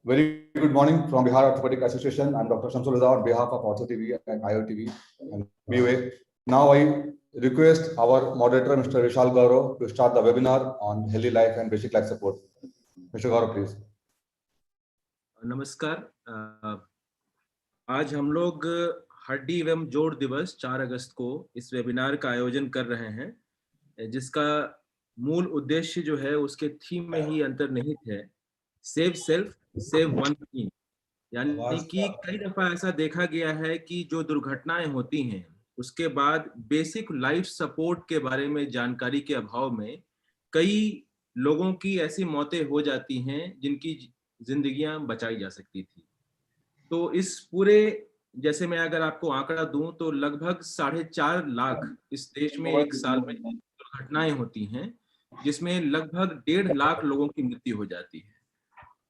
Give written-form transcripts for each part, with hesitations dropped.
Very good morning from Bihar Orthopedic Association. I'm Dr. Shamsul Reza on behalf of Ortho TV and IoTV and BOA. Now I request our moderator, Mr. Vishal Gaurav, to start the webinar on healthy life and basic life support. Mr. Gaurav, please. नमस्कार। आज हम लोग हड्डी एवं जोड़ दिवस 4 अगस्त को इस वेबिनार का आयोजन कर रहे हैं, जिसका मूल उद्देश्य जो है उसके थीम में ही अंतर्निहित है, save self save one team. यानी कि कई दफा ऐसा देखा गया है कि जो दुर्घटनाएं होती हैं उसके बाद बेसिक लाइफ सपोर्ट के बारे में जानकारी के अभाव में कई लोगों की ऐसी मौतें हो जाती हैं जिनकी जिंदगियां बचाई जा सकती थी। तो इस पूरे, जैसे मैं अगर आपको आंकड़ा दूं तो लगभग 4.5 लाख इस देश में एक साल में दुर्घटनाएं होती हैं, जिसमें लगभग 1.5 लाख लोगों की मृत्यु हो जाती है।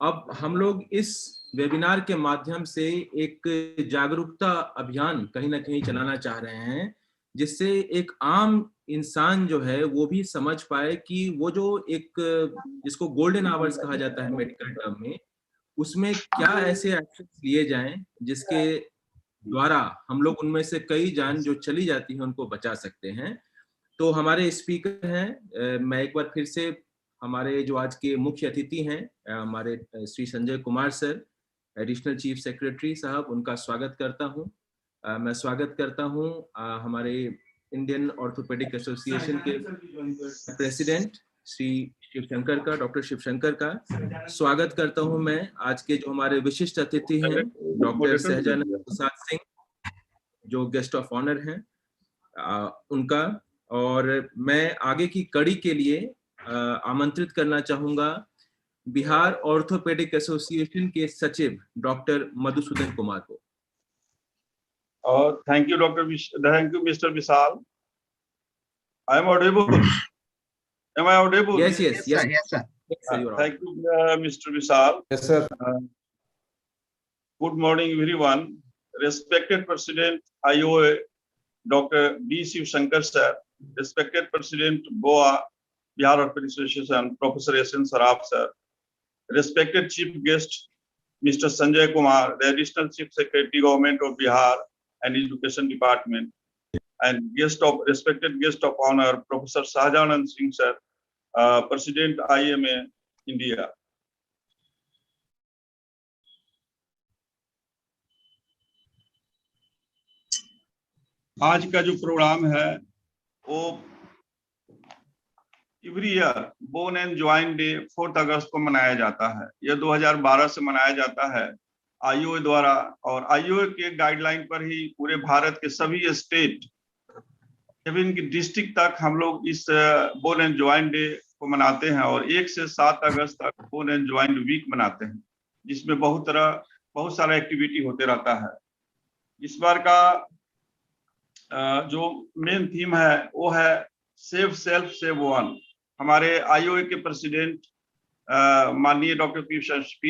अब हम लोग इस वेबिनार के माध्यम से एक जागरूकता अभियान कहीं ना कहीं चलाना चाह रहे हैं, जिससे एक आम इंसान जो है वो भी समझ पाए कि वो जो एक, जिसको गोल्डन आवर्स कहा जाता है मेडिकल टर्म में, उसमें क्या ऐसे एक्शंस लिए जाएं जिसके द्वारा हम लोग उनमें से कई जान जो चली जाती हैं उनको बचा सकते हैं। तो हमारे स्पीकर हैं, मैं एक बार फिर से हमारे जो आज के मुख्य अतिथि हैं हमारे Shri Sanjay Kumar sir, additional chief secretary साहब, उनका स्वागत करता हूं। मैं स्वागत करता हूं हमारे इंडियन ऑर्थोपेडिक एसोसिएशन के प्रेसिडेंट श्री शिवशंकर का, डॉक्टर शिवशंकर का स्वागत करता हूं मैं। आज के जो हमारे विशिष्ट अतिथि हैं डॉक्टर सहजानंद प्रसाद सिंह, जो गेस्ट ऑफ ऑनर हैं, उनका। और मैं आगे की कड़ी के लिए आमंत्रित करना चाहूंगा बिहार ऑर्थोपेडिक एसोसिएशन के सचिव डॉक्टर मधुसूदन कुमार को। Thank you, Thank you, Mr. Vishal. I am audible. Am I audible? Yes, sir. Yes, sir. Thank you, Mr. Vishal. Yes, sir. Good morning, everyone. Respected President IOA, Dr. B. Shivshankar sir, respected President BOA, Bihar Orthopedic Association, Professor S.N. Saraf sir, respected Chief Guest, Mr. Sanjay Kumar, the Additional Chief Secretary, Government of Bihar and Education Department, and respected guest of honor, Professor Sahajanand Singh sir, President IMA India. आज का जो programme है वो every year bone and joint day 4 अगस्त को मनाया जाता है। यह 2012 से मनाया जाता है आईओए द्वारा, और आईओए के गाइडलाइन पर ही पूरे भारत के सभी स्टेट एवं की डिस्ट्रिक्ट तक हम लोग इस बोन एंड ज्वाइंट डे को मनाते हैं, और 1 से 7 अगस्त तक बोन एंड ज्वाइंट वीक मनाते हैं, जिसमें बहुत सारा एक्टिविटी होते रहता है। इस बार का जो मेन थीम है वो है सेव सेल्फ सेव वन। हमारे आईओए के प्रेसिडेंट माननीय doctor P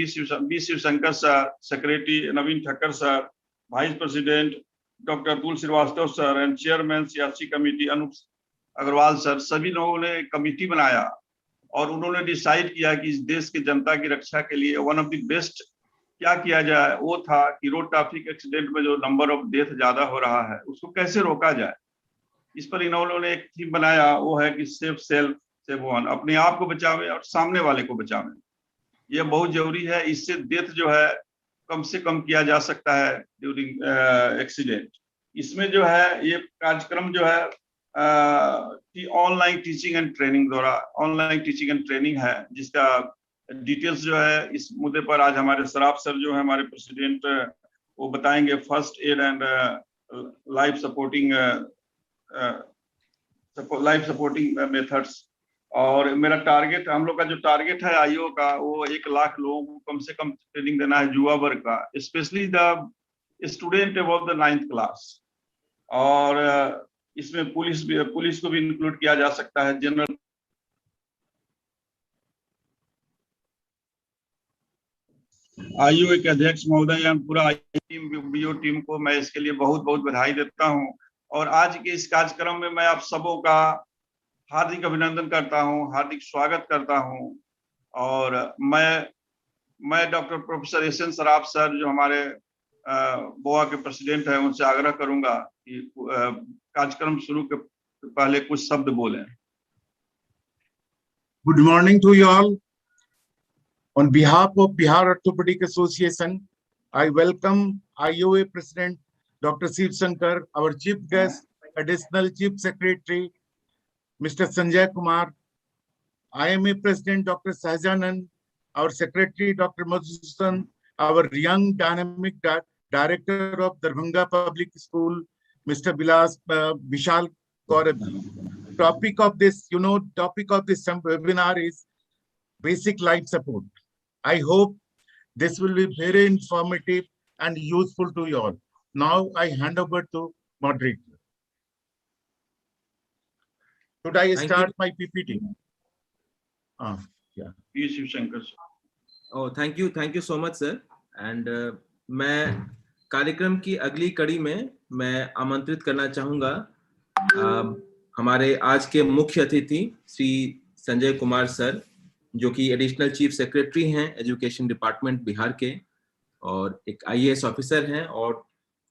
Shivshankar sir, secretary Naveen Thakkar sir, vice president doctor Atul Srivastava sir and chairman CRC committee Anoop Agarwal sir, सभी लोगों ने कमेटी बनाया और उन्होंने डिसाइड किया कि इस देश की जनता की रक्षा के लिए वन ऑफ द बेस्ट क्या किया जाए। वो था कि रोड ट्रैफिक एक्सीडेंट में जो नंबर ऑफ डेथ ज्यादा हो रहा है उसको कैसे रोका जाए। इस पर इन लोगों ने एक थीम बनाया, वो है कि सेव सेल्फ सेव वन, अपने आप को बचावे और सामने वाले को बचावे। ये बहुत जरूरी है, इससे डेथ जो है कम से कम किया जा सकता है ड्यूरिंग एक्सीडेंट। इसमें जो है ये कार्यक्रम जो है ऑनलाइन टीचिंग एंड ट्रेनिंग द्वारा, ऑनलाइन टीचिंग एंड ट्रेनिंग है, जिसका डिटेल्स जो है इस मुद्दे पर आज हमारे सराफ सर जो है हमारे प्रेसिडेंट वो बताएंगे। First aid and life supporting methods. और मेरा टारगेट, हम लोग का जो टारगेट है आईओ का, वो 1 लाख लोगों को कम से कम ट्रेनिंग देना है युवा वर्ग का, specially the student above the 9th class. और इसमें पुलिस को भी इंक्लूड किया जा सकता है, जनरल। आईओए के अध्यक्ष महोदय एवं पूरा बीओ टीम को मैं इसके लिए बहुत बहुत बधाई देता हूं। और आज के इस कार्यक्रम में मैं आप सबों का हार्दिक अभिनंदन करता हूं, हार्दिक स्वागत करता हूं। और मैं मैं doctor professor S N Saraf sir जो हमारे बोआ के प्रेसिडेंट हैं उनसे आग्रह करूंगा कि कार्यक्रम शुरू के पहले कुछ शब्द बोलें। Good morning to you all. On behalf of Bihar Orthopedic Association, I welcome IOA President Dr. Shiv Shankar, our Chief Guest, Additional Chief Secretary Mr. Sanjay Kumar, IMA President Dr. Sahajanand, our Secretary Dr. Madhusudan, our young dynamic Director of Darbhanga Public School Mr. Vishal Gaurav. Topic of this webinar is basic life support. I hope this will be very informative and useful to you all. Now I hand over to moderator. Should I start my PPT? Yeah. Shiv Shankar. Oh, thank you so much, sir. And मैं कार्यक्रम की अगली कड़ी में मैं आमंत्रित करना चाहूंगा हमारे आज के मुख्य अतिथि श्री संजय कुमार सर, जो कि एडिशनल चीफ सेक्रेटरी हैं एजुकेशन डिपार्टमेंट बिहार के और एक IAS ऑफिसर हैं, और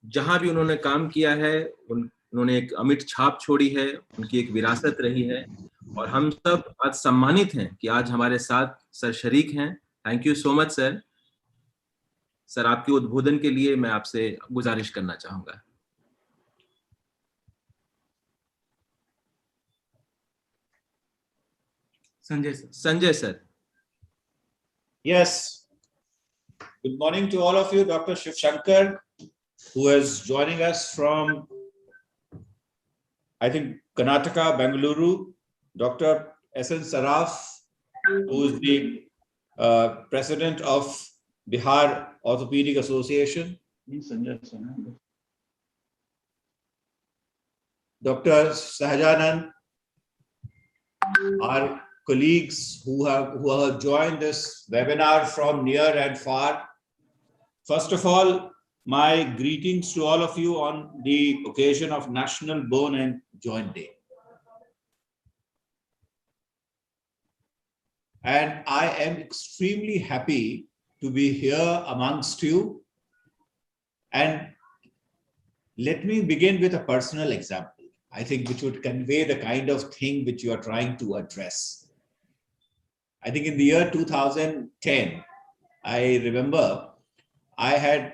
जहां भी उन्होंने काम किया है उन्होंने एक अमिट छाप छोड़ी है, उनकी एक विरासत रही है, और हम सब आज सम्मानित हैं कि आज हमारे साथ सर शरीक हैं। Thank you so much sir. Sir, आपके उद्बोधन के लिए मैं आपसे गुजारिश करना चाहूंगा। Sanjay sir. Yes. Good morning to all of you. Dr. Shiv Shankar, who is joining us from, I think, Karnataka, Bengaluru. Dr. S.N. Saraf, who is the president of Bihar Orthopedic Association. Dr. Sahajanand, our colleagues who have joined this webinar from near and far. First of all, my greetings to all of you on the occasion of National Bone and Joint Day. And I am extremely happy to be here amongst you. And let me begin with a personal example, I think, which would convey the kind of thing which you are trying to address. I think in the year 2010, I remember I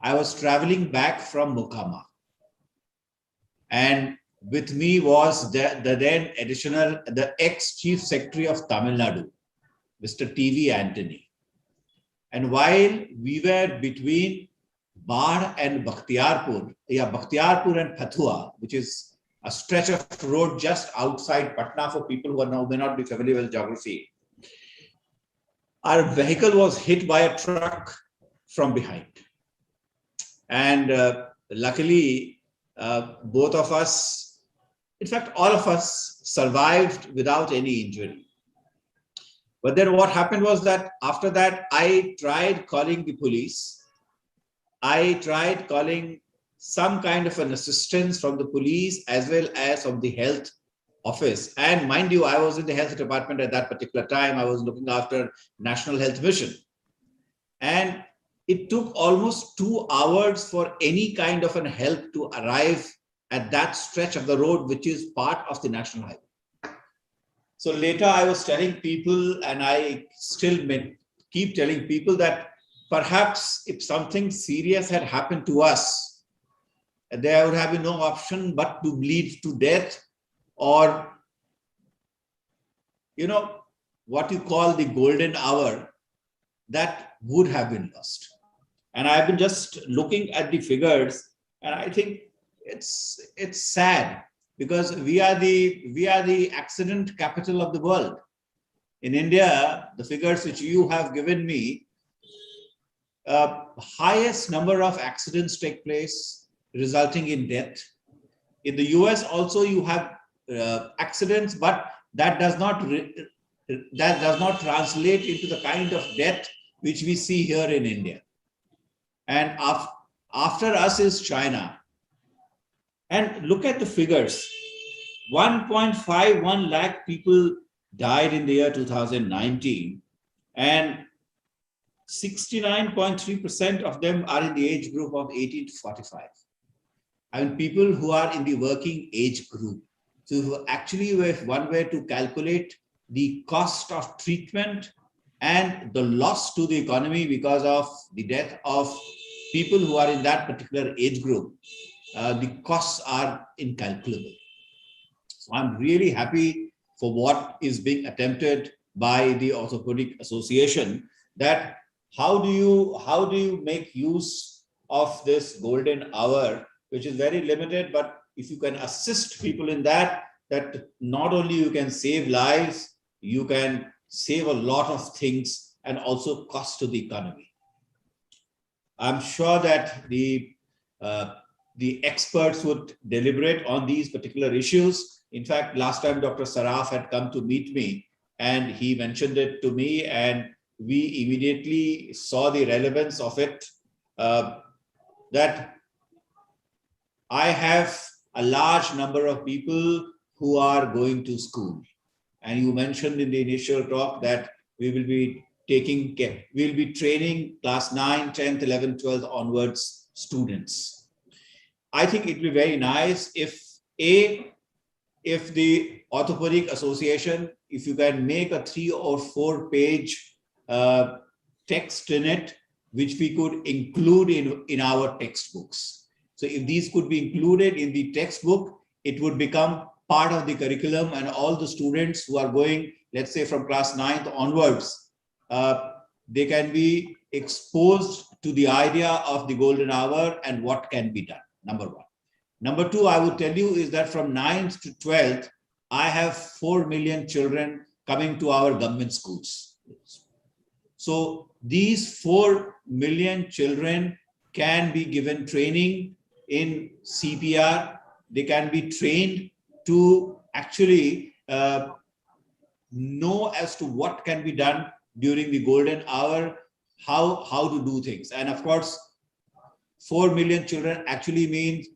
was traveling back from Mukama, and with me was the ex-chief secretary of Tamil Nadu, Mr. T.V. Antony. And while we were between Bar and Bakhtiarpur and Pathua, which is a stretch of road just outside Patna for people who may not be familiar with geography, our vehicle was hit by a truck from behind. And luckily, both of us, in fact, all of us survived without any injury. But then what happened was that after that, I tried calling the police. I tried calling some kind of an assistance from the police as well as from the health office. And mind you, I was in the health department at that particular time. I was looking after National Health Mission. And it took almost 2 hours for any kind of an help to arrive at that stretch of the road, which is part of the national highway. So later I was telling people, and I still keep telling people, that perhaps if something serious had happened to us, there would have been no option but to bleed to death, or, what you call the golden hour, that would have been lost. And I've been just looking at the figures, and I think it's sad, because we are the accident capital of the world. In India, the figures which you have given me, highest number of accidents take place, resulting in death. In the US also you have accidents, but that does not translate into the kind of death which we see here in India. And after us is China. And look at the figures. 1.51 lakh people died in the year 2019, and 69.3% of them are in the age group of 18 to 45. I mean, people who are in the working age group. So if actually, if one were to calculate the cost of treatment and the loss to the economy because of the death of people who are in that particular age group, the costs are incalculable. So I'm really happy for what is being attempted by the Orthopedic Association, that how do you make use of this golden hour, which is very limited, but if you can assist people in that not only you can save lives, you can save a lot of things and also cost to the economy. I'm sure that the experts would deliberate on these particular issues. In fact, last time Dr. Saraf had come to meet me and he mentioned it to me, and we immediately saw the relevance of it, that I have a large number of people who are going to school. And you mentioned in the initial talk that we will be we'll be training class 9, 10th, 11th, 12th onwards students. I think it will be very nice if the Orthopedic Association, if you can make a 3 or 4 page text in it, which we could include in our textbooks. So if these could be included in the textbook, it would become part of the curriculum, and all the students who are going, let's say from class 9th onwards, they can be exposed to the idea of the golden hour and what can be done, number one. Number two, I would tell you is that from 9th to 12th, I have 4 million children coming to our government schools. So these 4 million children can be given training in CPR. They can be trained to actually know as to what can be done during the golden hour, how to do things. And of course, 4 million children actually means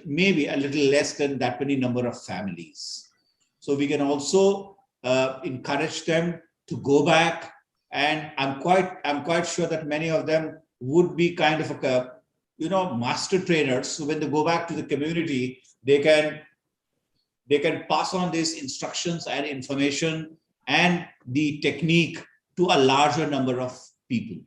maybe a little less than that many number of families. So we can also encourage them to go back, and I'm quite sure that many of them would be kind of a master trainers. So when they go back to the community, they can pass on these instructions and information and the technique to a larger number of people.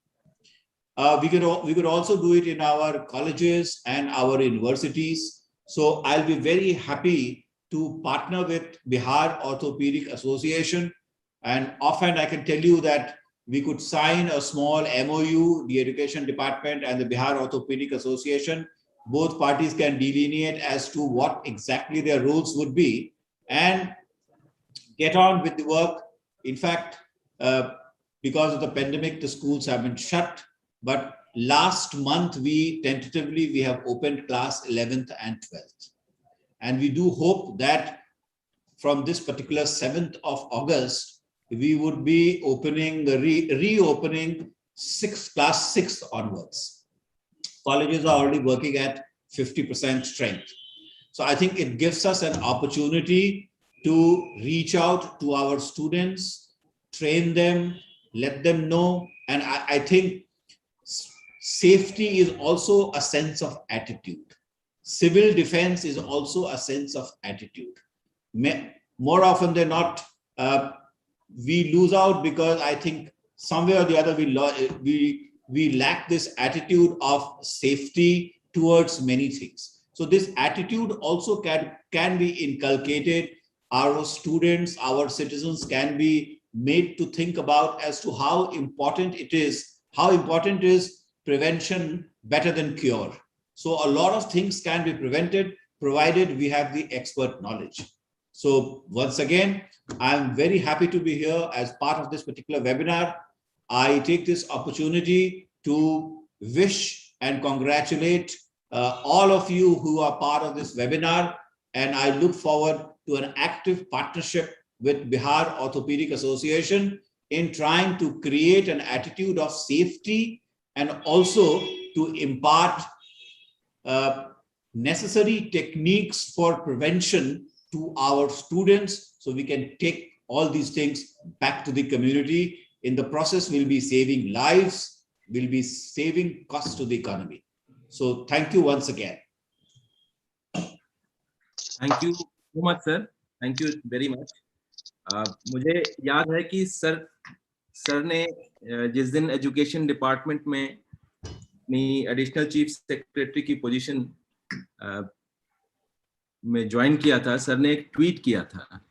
We could also do it in our colleges and our universities. So I'll be very happy to partner with Bihar Orthopedic Association. And often I can tell you that we could sign a small MOU, the Education Department and the Bihar Orthopedic Association. Both parties can delineate as to what exactly their roles would be and get on with the work. In fact, because of the pandemic, the schools have been shut. But last month, we have opened class 11th and 12th. And we do hope that from this particular 7th of August, we would be opening, reopening class 6 onwards. Colleges are already working at 50% strength. So I think it gives us an opportunity to reach out to our students, train them, let them know. And I think safety is also a sense of attitude. Civil defense is also a sense of attitude. More often than not, we lose out because I think somewhere or the other we lack this attitude of safety towards many things. So this attitude also can be inculcated. Our students, our citizens can be made to think about as to how important is prevention better than cure. So a lot of things can be prevented provided we have the expert knowledge. So once again, I'm very happy to be here as part of this particular webinar. I take this opportunity to wish and congratulate all of you who are part of this webinar, and I look forward to an active partnership with Bihar Orthopedic Association in trying to create an attitude of safety and also to impart necessary techniques for prevention to our students so we can take all these things back to the community In the process, we'll be saving lives, we'll be saving costs to the economy. So thank you once again. Thank you so much sir, thank you very much. मुझे याद है कि sir ने जिस दिन education department में अपनी additional chief secretary की पोजीशन में ज्वाइन किया था, सर ने एक ट्वीट किया था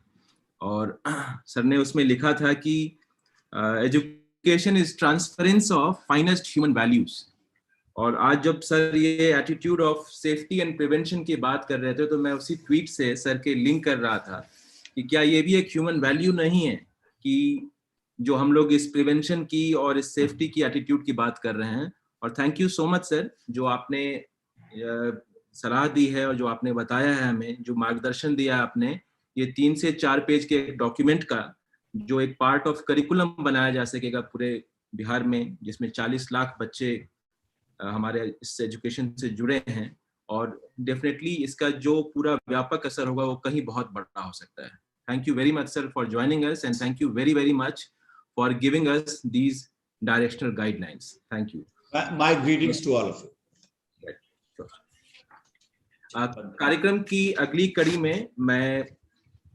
और सर ने उसमें लिखा था कि education is transference of finest human values. और आज जब सर ये attitude of safety and prevention की बात कर रहे थे, तो मैं उसी ट्वीट से सर के लिंक कर रहा था कि क्या ये भी एक ह्यूमन वैल्यू नहीं है कि जो हम लोग इस प्रिवेंशन की और इस सेफ्टी की एटीट्यूड की बात कर रहे हैं। और thank you so much sir, जो आपने सलाह दी है और जो आपने बताया है हमें, जो मार्गदर्शन दिया है आपने, ये 3 से 4 पेज के एक डॉक्यूमेंट का जो एक पार्ट ऑफ करिकुलम बनाया जा सकेगा पूरे बिहार में, जिसमें 40 लाख बच्चे हमारे इस एजुकेशन से जुड़े हैं, और डेफिनेटली इसका जो पूरा व्यापक असर होगा वो कहीं बहुत बड़ा हो सकता है। Thank you very much sir for joining us, and thank you very very much for giving us these directional guidelines. Thank you. My greetings to all of you. कार्यक्रम की अगली कड़ी में मैं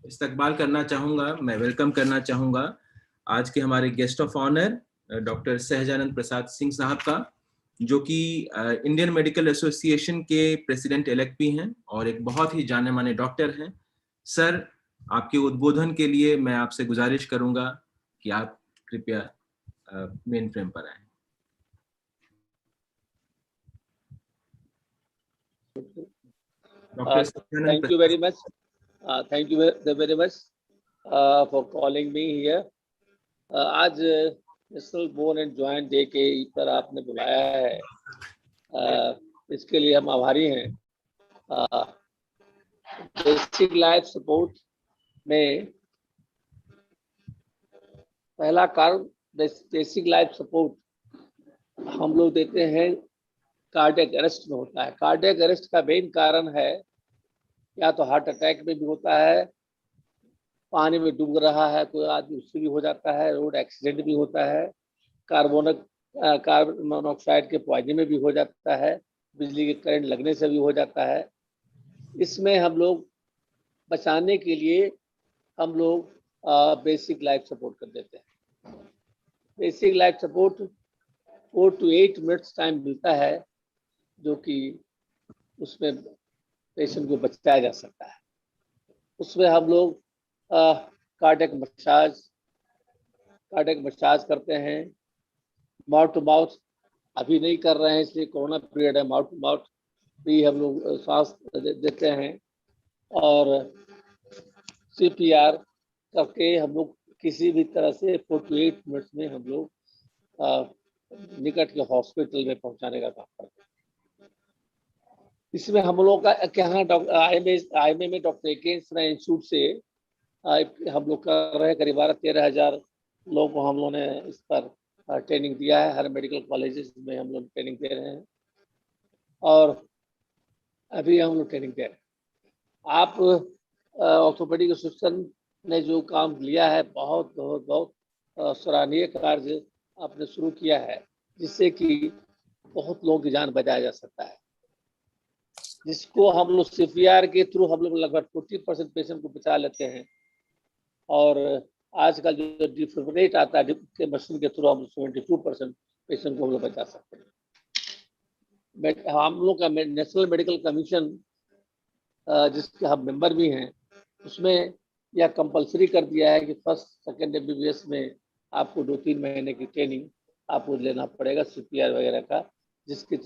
इस्तकबाल करना चाहूंगा, मैं वेलकम करना चाहूंगा आज के हमारे guest of honour doctor Sahajanand Prasad Singh साहब का, जो कि इंडियन मेडिकल एसोसिएशन के प्रेसिडेंट इलेक्ट भी हैं और एक बहुत ही जाने माने डॉक्टर हैं। सर, आपके उद्बोधन के लिए मैं आपसे गुजारिश करूंगा कि आप कृपया मेन फ्रेम पर आएं। Thank you very much. Thank you very much for calling me here. आज national bone and joint day के पर आपने बुलाया है, इसके लिए हम आभारी हैं। बेसिक लाइफ सपोर्ट में पहला कारण बेसिक लाइफ सपोर्ट हम लोग देते हैं कार्डियक अरेस्ट में होता है। कार्डियक अरेस्ट का मेन कारण है या तो हार्ट अटैक में भी होता है, पानी में डूब रहा है कोई आदमी उससे भी हो जाता है, रोड एक्सीडेंट भी होता है, कार्बन मोनोऑक्साइड के पॉइजन में भी हो जाता है, बिजली के करंट लगने से भी हो जाता है। इसमें हम लोग बचाने के लिए हम लोग बेसिक लाइफ सपोर्ट कर देते हैं। Basic life support 4 to 8 minutes time मिलता है, जो कि उसमें पेशेंट को बचाया जा सकता है। उसमें हम लोग कार्डियक मसाज करते हैं, माउथ टू माउथ अभी नहीं कर रहे हैं इसलिए कोरोना पीरियड है, माउथ टू माउथ भी हम लोग सांस देते हैं, और CPR करके हम लोग किसी भी तरह से 4 to 8 मिनट्स में हम लोग निकट के हॉस्पिटल में पहुंचाने का काम करते हैं। इसमें हम लोग का यहाँ IMA में डॉक्टर AK इंस्टीट्यूट से हम लोग कर रहे हैं, करीब 13,000 लोगों को हम लोगों ने इस पर ट्रेनिंग दिया है। हर मेडिकल कॉलेजेस में हम लोग ट्रेनिंग दे रहे हैं और अभी हम लोग ट्रेनिंग दे रहे हैं। आप ऑर्थोपेडिक एसोसिएशन ने जो काम लिया है, बहुत बहुत बहुत सराहनीय कार्य आपने शुरू किया है, जिससे कि बहुत लोगों की जान बचाया जा सकता है, जिसको हम लोग CPR के थ्रू हम लोग लगभग 40% पेशेंट को बचा लेते हैं। और आजकल जो डिफिब्रिलेट आता है के मशीन के थ्रू हम 72% पेशेंट को हम लोग बचा सकते हैं। हम लोग का नेशनल मेडिकल कमीशन जिसके हम मेंबर भी हैं, उसमें यह कंपलसरी कर दिया है कि फर्स्ट सेकेंड MBBS में आपको 2-3 महीने की ट्रेनिंग आपको लेना पड़ेगा CPR वगैरह का, जिसके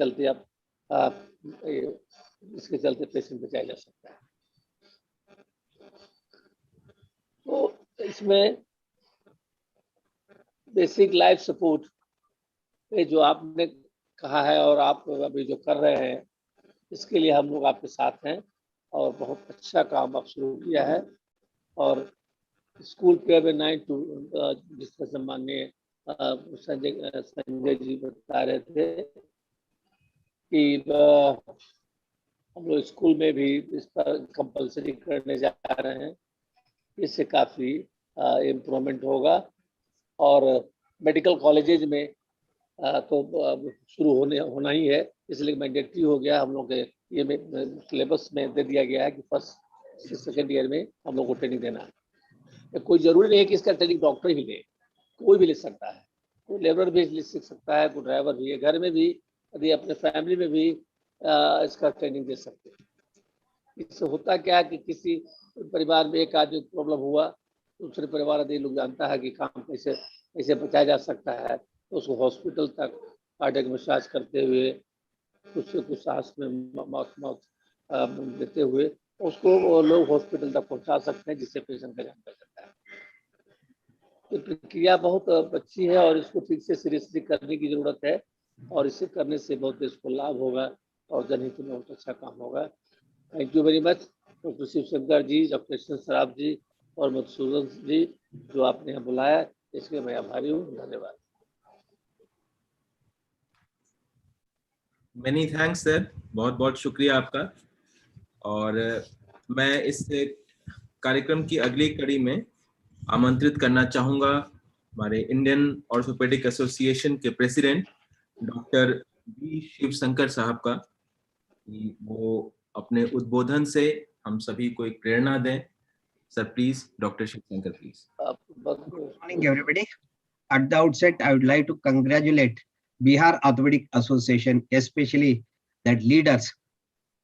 चलते पेशेंट बचाया जा सकता है। तो इसमें बेसिक लाइफ सपोर्ट पे जो आपने कहा है और आप अभी जो कर रहे हैं, इसके लिए हम लोग आपके साथ हैं और बहुत अच्छा काम आप शुरू किया है। और स्कूल पे 9 to जिसका सम्माननीय संजय जी बता रहे थे कि हम लोग स्कूल में भी इस पर कंपलसरी करने जा रहे हैं, इससे काफ़ी इम्प्रूवमेंट होगा। और मेडिकल कॉलेजेज में तो शुरू होना ही है, इसलिए मैंडेटरी हो गया। हम लोग के ये सिलेबस में दे दिया गया है कि फर्स्ट से सेकेंड ईयर में हम लोग को ट्रेनिंग देना है। कोई जरूरी नहीं है कि इसका ट्रेनिंग डॉक्टर ही ले, कोई भी ले सकता है, कोई लेबर भी सीख सकता है, कोई ड्राइवर भी है, घर में भी यदि अपने फैमिली में भी इसका ट्रेनिंग दे सकते हैं। इससे होता क्या है कि किसी परिवार में एक आदमी को प्रॉब्लम हुआ, दूसरे परिवार यदि लोग जानता है कि काम कैसे बचाया जा सकता है, तो उसको हॉस्पिटल तक कार्डियक मसाज करते हुए कुछ सांस में माउथ देते हुए उसको लोग हॉस्पिटल तक पहुंचा सकते हैं, जिससे पेशेंट का जान बच सकता है। तो प्रक्रिया बहुत अच्छी है और इसको ठीक से सीरियसली करने की जरूरत है, और इसे करने से बहुत इसको लाभ होगा और जनहित में बहुत अच्छा काम होगा। Thank you very much doctor Shivshankar ji, doctor Saraf ji और मधुसूदन जी, जो आपने यहाँ बुलाया, इसके मैं आभारी हूँ। धन्यवाद। मेनी थैंक्स सर, बहुत बहुत शुक्रिया आपका। और मैं इस कार्यक्रम की अगली कड़ी में आमंत्रित करना चाहूँगा हमारे इंडियन ऑर्थोपेडिक एसोसिएशन के प्रेसिडेंट डॉक्टर बी शिवशंकर साहब का, कि वो अपने उद्बोधन से हम सभी को एक प्रेरणा दें। Sir please, doctor Shivshankar please. Good morning, everybody. At the outset, I would like to congratulate Bihar Orthopedic Association, especially that leaders,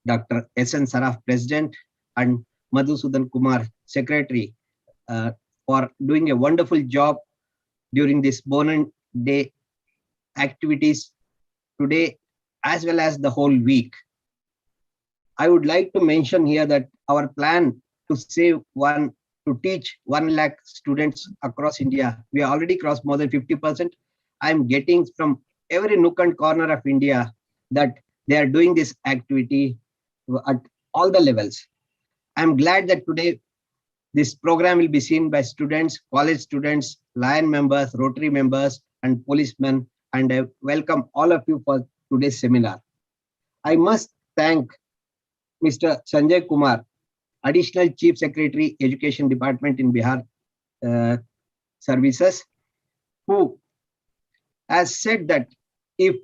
Dr. S.N. Saraf, President, and Madhusudan Kumar, Secretary, for doing a wonderful job during this Bonan Day activities today, as well as the whole week. I would like to mention here that our plan to teach 1 lakh students across India, we already crossed more than 50%. I'm getting from every nook and corner of India that they are doing this activity at all the levels. I'm glad that today this program will be seen by students, college students, Lion members, Rotary members, and policemen, and I welcome all of you for today's seminar. I must thank Mr. Sanjay Kumar, Additional Chief Secretary, Education Department in Bihar Services, who has said that if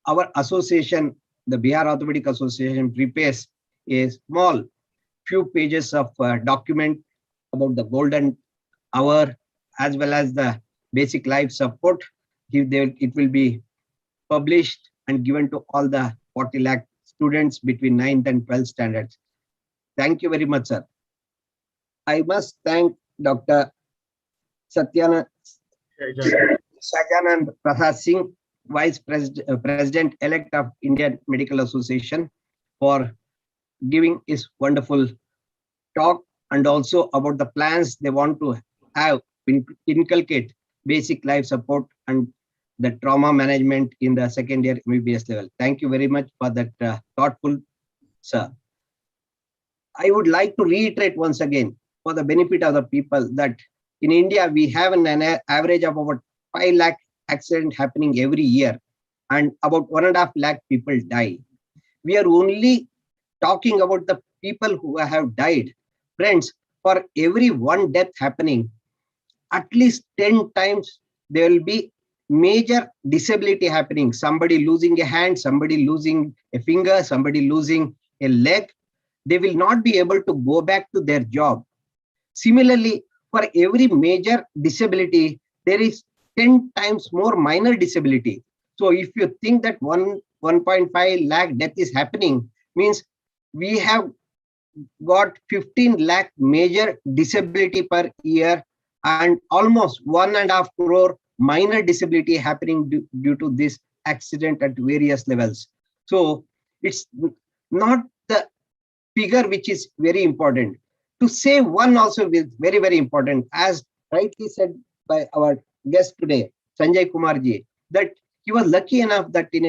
our association, the Bihar Orthopedic Association, prepares a small few pages of document about the golden hour as well as the basic life support, it will be published and given to all the 40 lakh students between 9th and 12th standards. Thank you very much, sir. I must thank Dr. Sajanand Prasad Singh, Vice President-elect of Indian Medical Association, for giving his wonderful talk, and also about the plans they want to have inculcate basic life support and the trauma management in the second year MBBS level. Thank you very much for that thoughtful, sir. I would like to reiterate once again, for the benefit of the people, that in India we have an average of about 5 lakh accidents happening every year, and about 1.5 lakh people die. We are only talking about the people who have died. Friends, for every one death happening, at least 10 times there will be major disability happening. Somebody losing a hand, somebody losing a finger, somebody losing a leg. They will not be able to go back to their job. Similarly, for every major disability, there is 10 times more minor disability. So if you think that 1.5 lakh death is happening, means we have got 15 lakh major disability per year and almost 1.5 crore minor disability happening due to this accident at various levels. So it's not the figure which is very important. To save one also is very, very important. As rightly said by our guest today, Sanjay Kumar ji, that he was lucky enough that he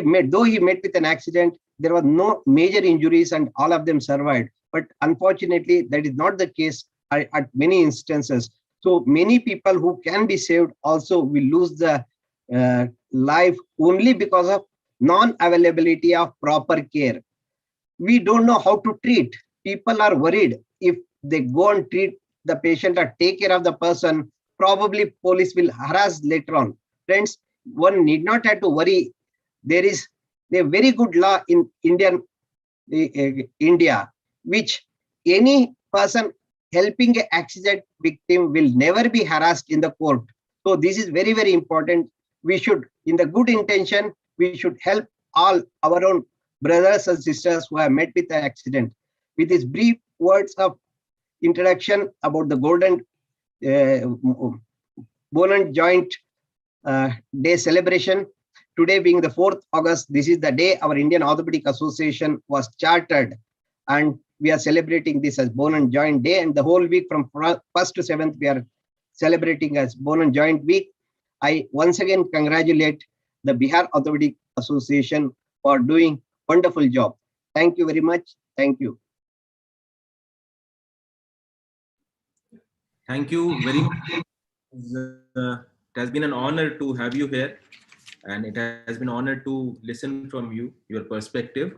met with an accident, there was no major injuries and all of them survived. But unfortunately, that is not the case at many instances. So many people who can be saved also will lose the life only because of non-availability of proper care. We don't know how to treat. People are worried if they go and treat the patient or take care of the person probably police will harass later on. Friends, one need not have to worry. There is a very good law in India, which any person helping an accident victim will never be harassed in the court. So this is very, very important. We should, in the good intention, we should help all our own brothers and sisters who have met with an accident. With these brief words of introduction about the Bone and Joint Day celebration, today being the 4th August, this is the day our Indian Orthopedic Association was chartered, and we are celebrating this as Bone and Joint Day, and the whole week from 1st to 7th we are celebrating as Bone and Joint Week. I once again congratulate the Bihar Orthopedic Association for doing wonderful job. Thank you very much. Thank you. Thank you very much. It has been an honor to have you here, and it has been an honor to listen from you, your perspective.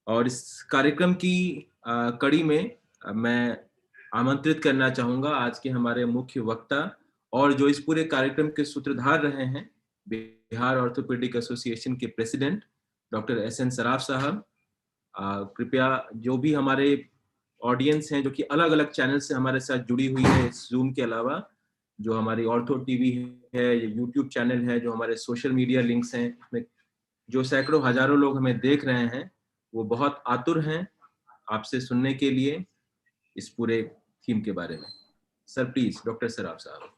और इस कार्यक्रम की कड़ी में मैं आमंत्रित करना चाहूँगा आज के हमारे मुख्य वक्ता और जो इस पूरे कार्यक्रम के सूत्रधार रहे हैं, बिहार ऑर्थोपेडिक एसोसिएशन के प्रेसिडेंट डॉक्टर एस.एन. सराफ साहब। कृपया जो भी हमारे ऑडियंस हैं जो कि अलग अलग चैनल से हमारे साथ जुड़ी हुई है इस जूम के अलावा, जो हमारी ऑर्थो टीवी है, यूट्यूब चैनल है, जो हमारे सोशल मीडिया लिंक्स हैं, उसमें जो सैकड़ों हजारों लोग हमें देख रहे हैं, वो बहुत आतुर हैं आपसे सुनने के लिए इस पूरे थीम के बारे में। सर प्लीज, डॉक्टर सराफ साहब।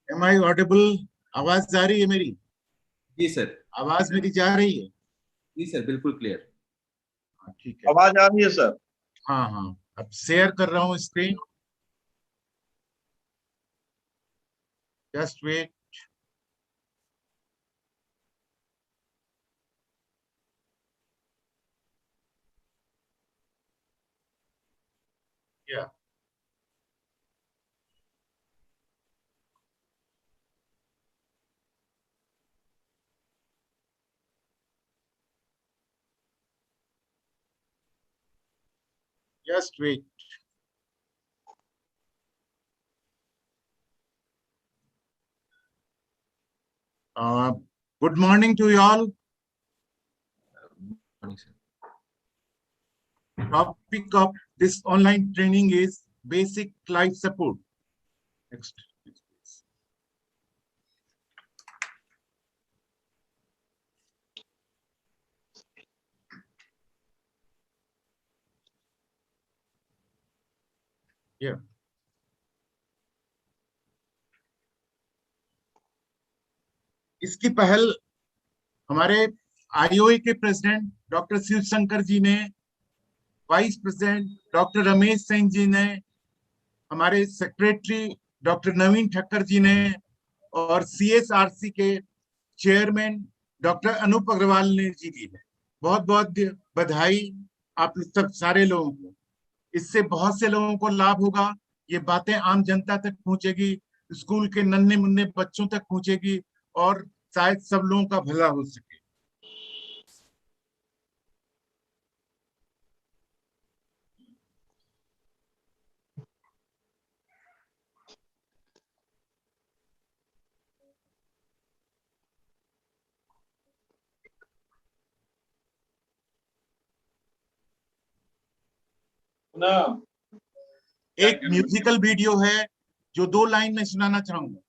Am I audible? आवाज जा रही है मेरी? जी सर। आवाज मेरी जा रही है? जी सर, बिल्कुल क्लियर। ठीक है, आवाज आ रही है सर? हाँ हाँ, अब शेयर कर रहा हूँ screen. Just wait. Yeah. Just wait. Good morning to you all. Topic of this online training is basic life support. Next. Yeah. इसकी पहल हमारे आईओए के प्रेसिडेंट डॉक्टर शिव शंकर जी ने, vice president doctor Ramesh Singh ji ने, हमारे सेक्रेटरी डॉक्टर नवीन ठक्कर जी ने और सीएसआरसी के चेयरमैन डॉक्टर अनूप अग्रवाल ने जी दी है। बहुत बहुत बधाई आप सब सारे लोगों को। इससे बहुत से लोगों को लाभ होगा, ये बातें आम जनता तक पहुंचेगी, स्कूल के नन्हे मुन्ने बच्चों तक पहुंचेगी और शायद सब लोगों का भला हो सके। एक म्यूजिकल वीडियो है जो 2 लाइन में सुनाना चाहूंगा।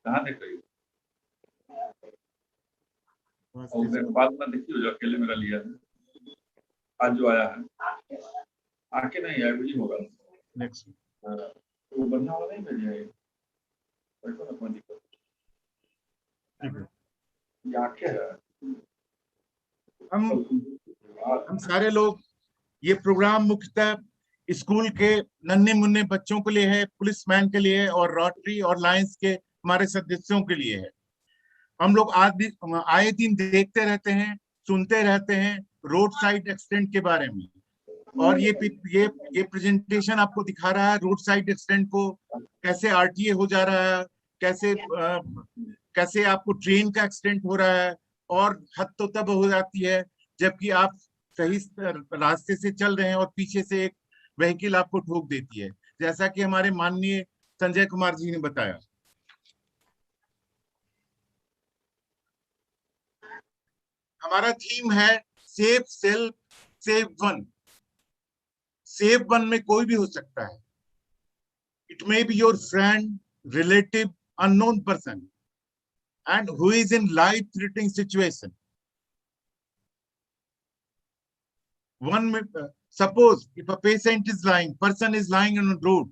कहाँ देख रही हो? बाद में देखिए जो अकेले मेरा लिया है, आज जो आया है, आके नहीं आया भी होगा। नेक्स्ट वो बढ़िया वाला नहीं भेजा है, देखो ना कौन दिक्कत ये आके है। हम सारे लोग, ये प्रोग्राम मुख्यतः स्कूल के नन्हे मुन्ने बच्चों के लिए है, पुलिसमैन के लिए है और रोटरी और लायंस के हमारे सदस्यों के लिए है। हम लोग आए दिन देखते रहते हैं, सुनते रहते हैं रोड साइड एक्सीडेंट के बारे में, और ये प्रेजेंटेशन आपको दिखा रहा है रोड साइड एक्सीडेंट को कैसे आरटीए हो जा रहा है, कैसे आपको ट्रेन का एक्सीडेंट हो रहा है, और हद तो तब हो जाती है जबकि आप सही रास्ते से चल रहे हैं और पीछे से एक व्हीकल आपको ठोक देती है, जैसा कि हमारे माननीय संजय कुमार जी ने बताया। हमारा थीम है safe self save one. Save one में कोई भी हो सकता है। It may be your friend, relative, unknown person and who is in life threatening situation. Suppose if a patient is lying, person is lying on the road,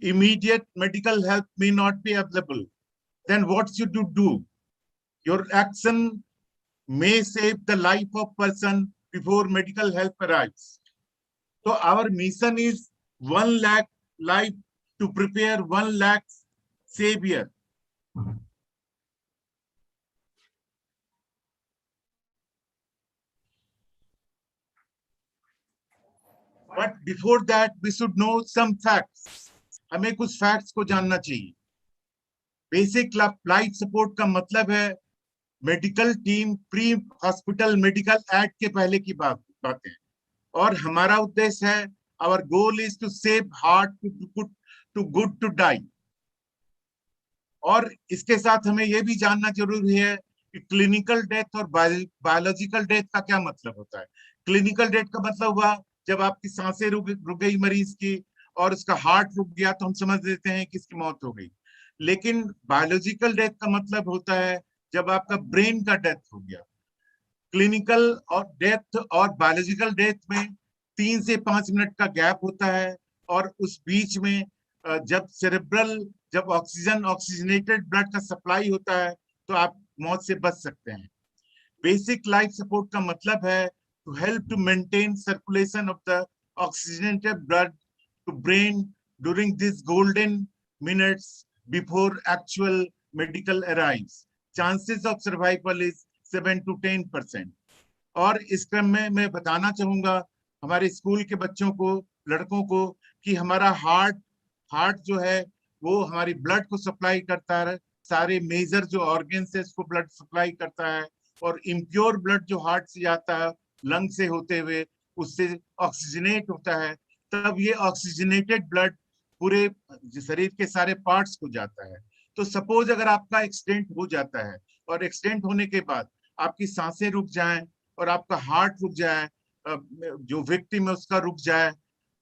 immediate medical help may not be available, then what should you do? Your action may save the life of person before medical help arrives. So our mission is 1 lakh life to prepare 1 lakh savior. But before that, we should know some facts. हमें कुछ facts को जानना चाहिए. Basic life support का मतलब है medical team pre hospital medical act के पहले की बातें। और हमारा उद्देश्य है, our goal is to save heart to good to die. और इसके साथ हमें यह भी जानना जरूरी है कि क्लिनिकल डेथ और बायोलॉजिकल डेथ का क्या मतलब होता है। क्लिनिकल डेथ का मतलब हुआ जब आपकी सांसें रुक गई मरीज की और उसका हार्ट रुक गया तो हम समझ लेते हैं कि इसकी मौत हो गई। लेकिन बायोलॉजिकल डेथ का मतलब होता है जब आपका ब्रेन का डेथ हो गया। क्लिनिकल और डेथ और बायोलॉजिकल डेथ में 3 से 5 मिनट का गैप होता है और उस बीच में जब ऑक्सीजनेटेड ब्लड का सप्लाई होता है तो आप मौत से बच सकते हैं। बेसिक लाइफ सपोर्ट का मतलब है to help to maintain circulation of the oxygenated blood to brain during these golden minutes before actual medical arrives. Chances of survival is 7 to 10%. और इस क्रम में मैं बताना चाहूंगा हमारे स्कूल के बच्चों को, लड़कों को, कि हमारा हार्ट जो है वो हमारी ब्लड को सप्लाई करता है, सारे मेजर जो ऑर्गन्स है उसको ब्लड सप्लाई करता है, और इम्प्योर ब्लड जो हार्ट से जाता है लंग से होते हुए उससे ऑक्सीजनेट होता है, तब ये ऑक्सीजनेटेड ब्लड पूरे शरीर के सारे पार्ट्स को जाता है। तो सपोज अगर आपका एक्सीडेंट हो जाता है और एक्सीडेंट होने के बाद आपकी सांसें रुक जाएं और आपका हार्ट रुक जाए, जो विक्टिम है उसका रुक जाए,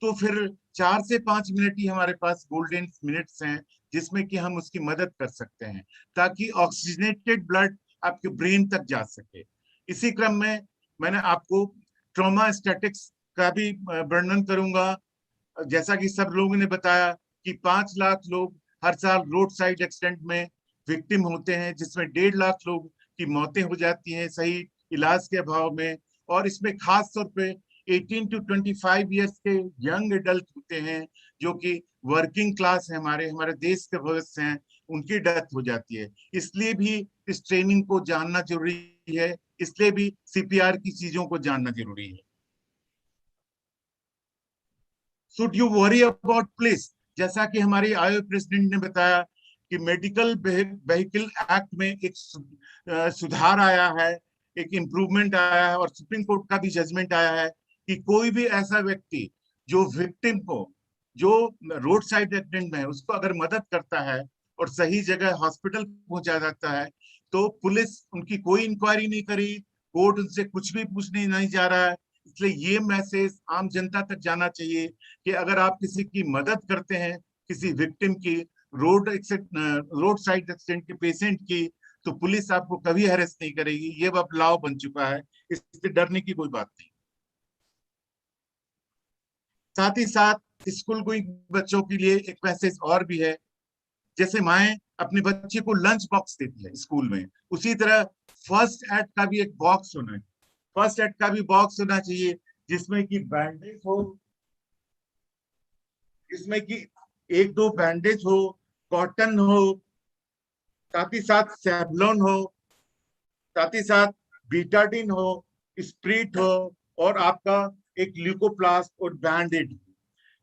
तो फिर 4 से 5 मिनट ही हमारे पास गोल्डन मिनट्स हैं जिसमें कि हम उसकी मदद कर सकते हैं ताकि ऑक्सीजनेटेड ब्लड आपके ब्रेन तक जा सके। इसी क्रम में मैंने आपको ट्रॉमा स्टैटिक्स का भी वर्णन करूंगा। जैसा कि सब लोगों ने बताया कि 5 लाख लोग हर साल रोड साइड एक्सीडेंट में विक्टिम होते हैं, जिसमें 1.5 लाख लोग की मौतें हो जाती हैं सही इलाज के अभाव में। और इसमें खास तौर पे 18 to 25 ईयर्स के यंग एडल्ट होते हैं जो कि वर्किंग क्लास है, हमारे देश के भविष्य हैं, उनकी डेथ हो जाती है। इसलिए भी इस ट्रेनिंग को जानना जरूरी है, इसलिए भी सीपीआर की चीजों को जानना जरूरी है। Should you worry about police? जैसा कि हमारी आईओए प्रेसिडेंट ने बताया कि मेडिकल व्हीकल एक्ट में एक सुधार आया है, एक इम्प्रूवमेंट आया है, और सुप्रीम कोर्ट का भी जजमेंट आया है कि कोई भी ऐसा व्यक्ति जो विक्टिम को, जो रोड साइड एक्सीडेंट में है, उसको अगर मदद करता है और सही जगह हॉस्पिटल पहुंचा जाता है तो पुलिस उनकी कोई इंक्वायरी नहीं करी, कोर्ट उनसे कुछ भी पूछने नहीं जा रहा है। इसलिए ये मैसेज आम जनता तक जाना चाहिए कि अगर आप किसी की मदद करते हैं, किसी विक्टिम की, रोड साइड एक्सीडेंट के पेशेंट की, तो पुलिस आपको कभी अरेस्ट नहीं करेगी। ये अब लॉ बन चुका है, इससे डरने की कोई बात नहीं। साथ ही साथ स्कूल गोइंग बच्चों के लिए एक मैसेज और भी है। जैसे माएं अपने बच्चे को लंच बॉक्स देती है स्कूल में, उसी तरह फर्स्ट एड का भी एक बॉक्स होना है। फर्स्ट एड का भी बॉक्स होना चाहिए जिसमें कि बैंडेज हो, जिसमें कि 1-2 बैंडेज हो, कॉटन हो, साथ ही साथ सेवलॉन हो, साथ ही साथ बीटाडिन हो, स्प्रिट हो, और आपका एक ल्यूकोप्लास्ट और बैंडेड।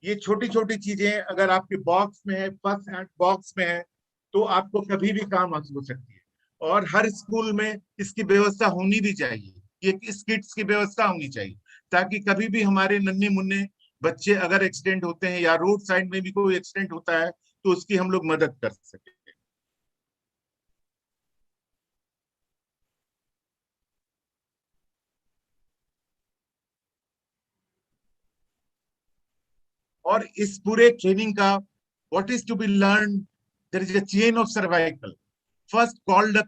ये छोटी छोटी चीजें अगर आपके बॉक्स में है, फर्स्ट एड बॉक्स में है, तो आपको कभी भी काम आ सकती है। और हर स्कूल में इसकी व्यवस्था होनी भी चाहिए, ये इस किट्स की व्यवस्था होनी चाहिए ताकि कभी भी हमारे नन्हे मुन्ने बच्चे अगर एक्सीडेंट होते हैं या रोड साइड में भी कोई एक्सीडेंट होता है तो उसकी हम लोग मदद कर सकें। और इस पूरे ट्रेनिंग का what is to be learned, there is a chain of survival. First call the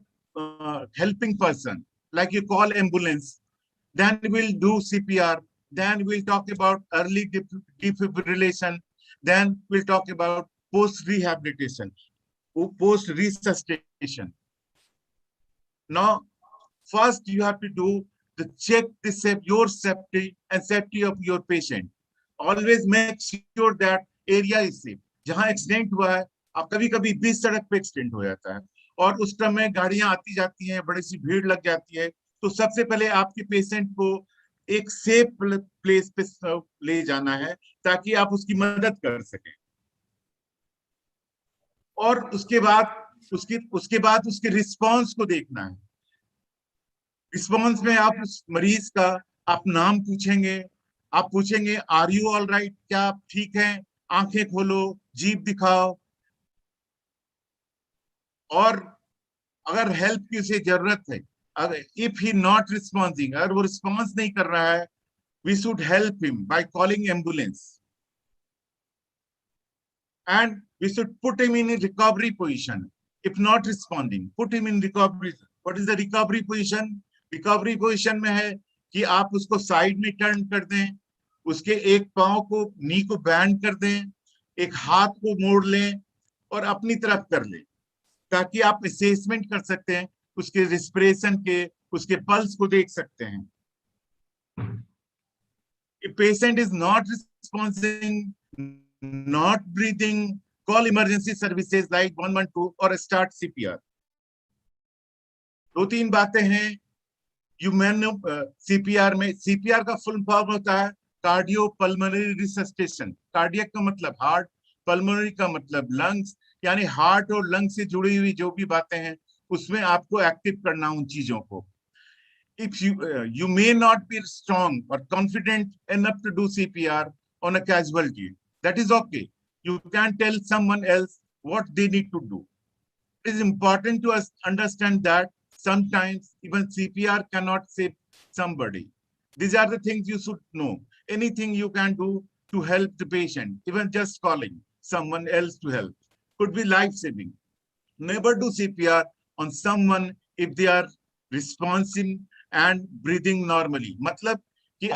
helping person, like you call ambulance, then we'll do CPR, then we'll talk about early defibrillation, then we'll talk about post rehabilitation, post resuscitation. Now first you have to do the check your safety and safety of your patient. Always make sure that area is safe. जहां accident हुआ है, अब कभी कभी बीच सड़क पे accident हो जाता है और उस टाइम में गाड़ियां आती जाती हैं, बड़ी सी भीड़ लग जाती है, तो सबसे पहले आपके पेशेंट को एक सेफ प्लेस पे ले जाना है ताकि आप उसकी मदद कर सकें। और उसके बाद उसके रिस्पॉन्स को देखना है। रिस्पॉन्स में आप उस मरीज का आप नाम पूछेंगे, आप पूछेंगे आर यू ऑल राइट, क्या आप ठीक हैं, आंखें खोलो, जीभ दिखाओ। और अगर हेल्प की उसे जरूरत है, अगर इफ ही नॉट रिस्पॉन्सिंग, अगर वो रिस्पॉन्स नहीं कर रहा है, we should help him by calling ambulance and we should put him in a recovery position. If not responding, put him in recovery. What is the recovery position? Recovery position में है कि आप उसको side में turn कर दें, उसके एक पांव को नी को बैंड कर दें, एक हाथ को मोड़ लें और अपनी तरफ कर लें, ताकि आप असेसमेंट कर सकते हैं, उसके रेस्पिरेशन के, उसके पल्स को देख सकते हैं। If patient is not responding, not breathing, call emergency services like 112 or start CPR. दो तीन बातें हैं CPR में। CPR का फुल फॉर्म होता है कार्डियो पल्मोनरी रिसस्टेशन। कार्डियक का मतलब हार्ट, पल्मोनरी का मतलब लंग्स, यानी हार्ट और लंग से जुड़ी हुई जो भी बातें हैं उसमें आपको एक्टिव करना उन चीजों को। If you may not be strong or confident enough to do CPR on a casualty, that is okay. You can tell someone else what they need to do. It is important to us understand that sometimes even CPR cannot save somebody. These are the things you should know. Anything you can do to help the patient, even just calling someone else to help, could be life-saving. Never do CPR on someone if they are responsive and breathing normally. मतलब कि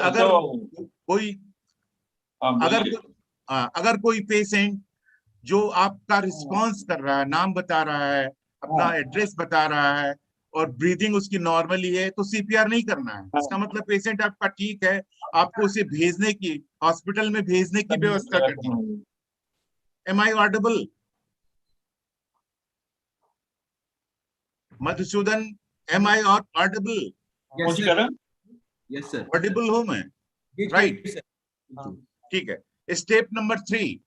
अगर कोई patient जो आपका response कर रहा है, नाम बता रहा है, अपना एड्रेस बता रहा है और ब्रीदिंग उसकी नॉर्मली है, तो सीपीआर नहीं करना है। इसका मतलब पेशेंट आपका ठीक है, आपको उसे भेजने की, हॉस्पिटल में भेजने की व्यवस्था करनी है। Am I audible? Madhusudan, am I audible? Yes, sir. Yes, sir. Audible हूं मैं, right? ठीक है। स्टेप नंबर 3,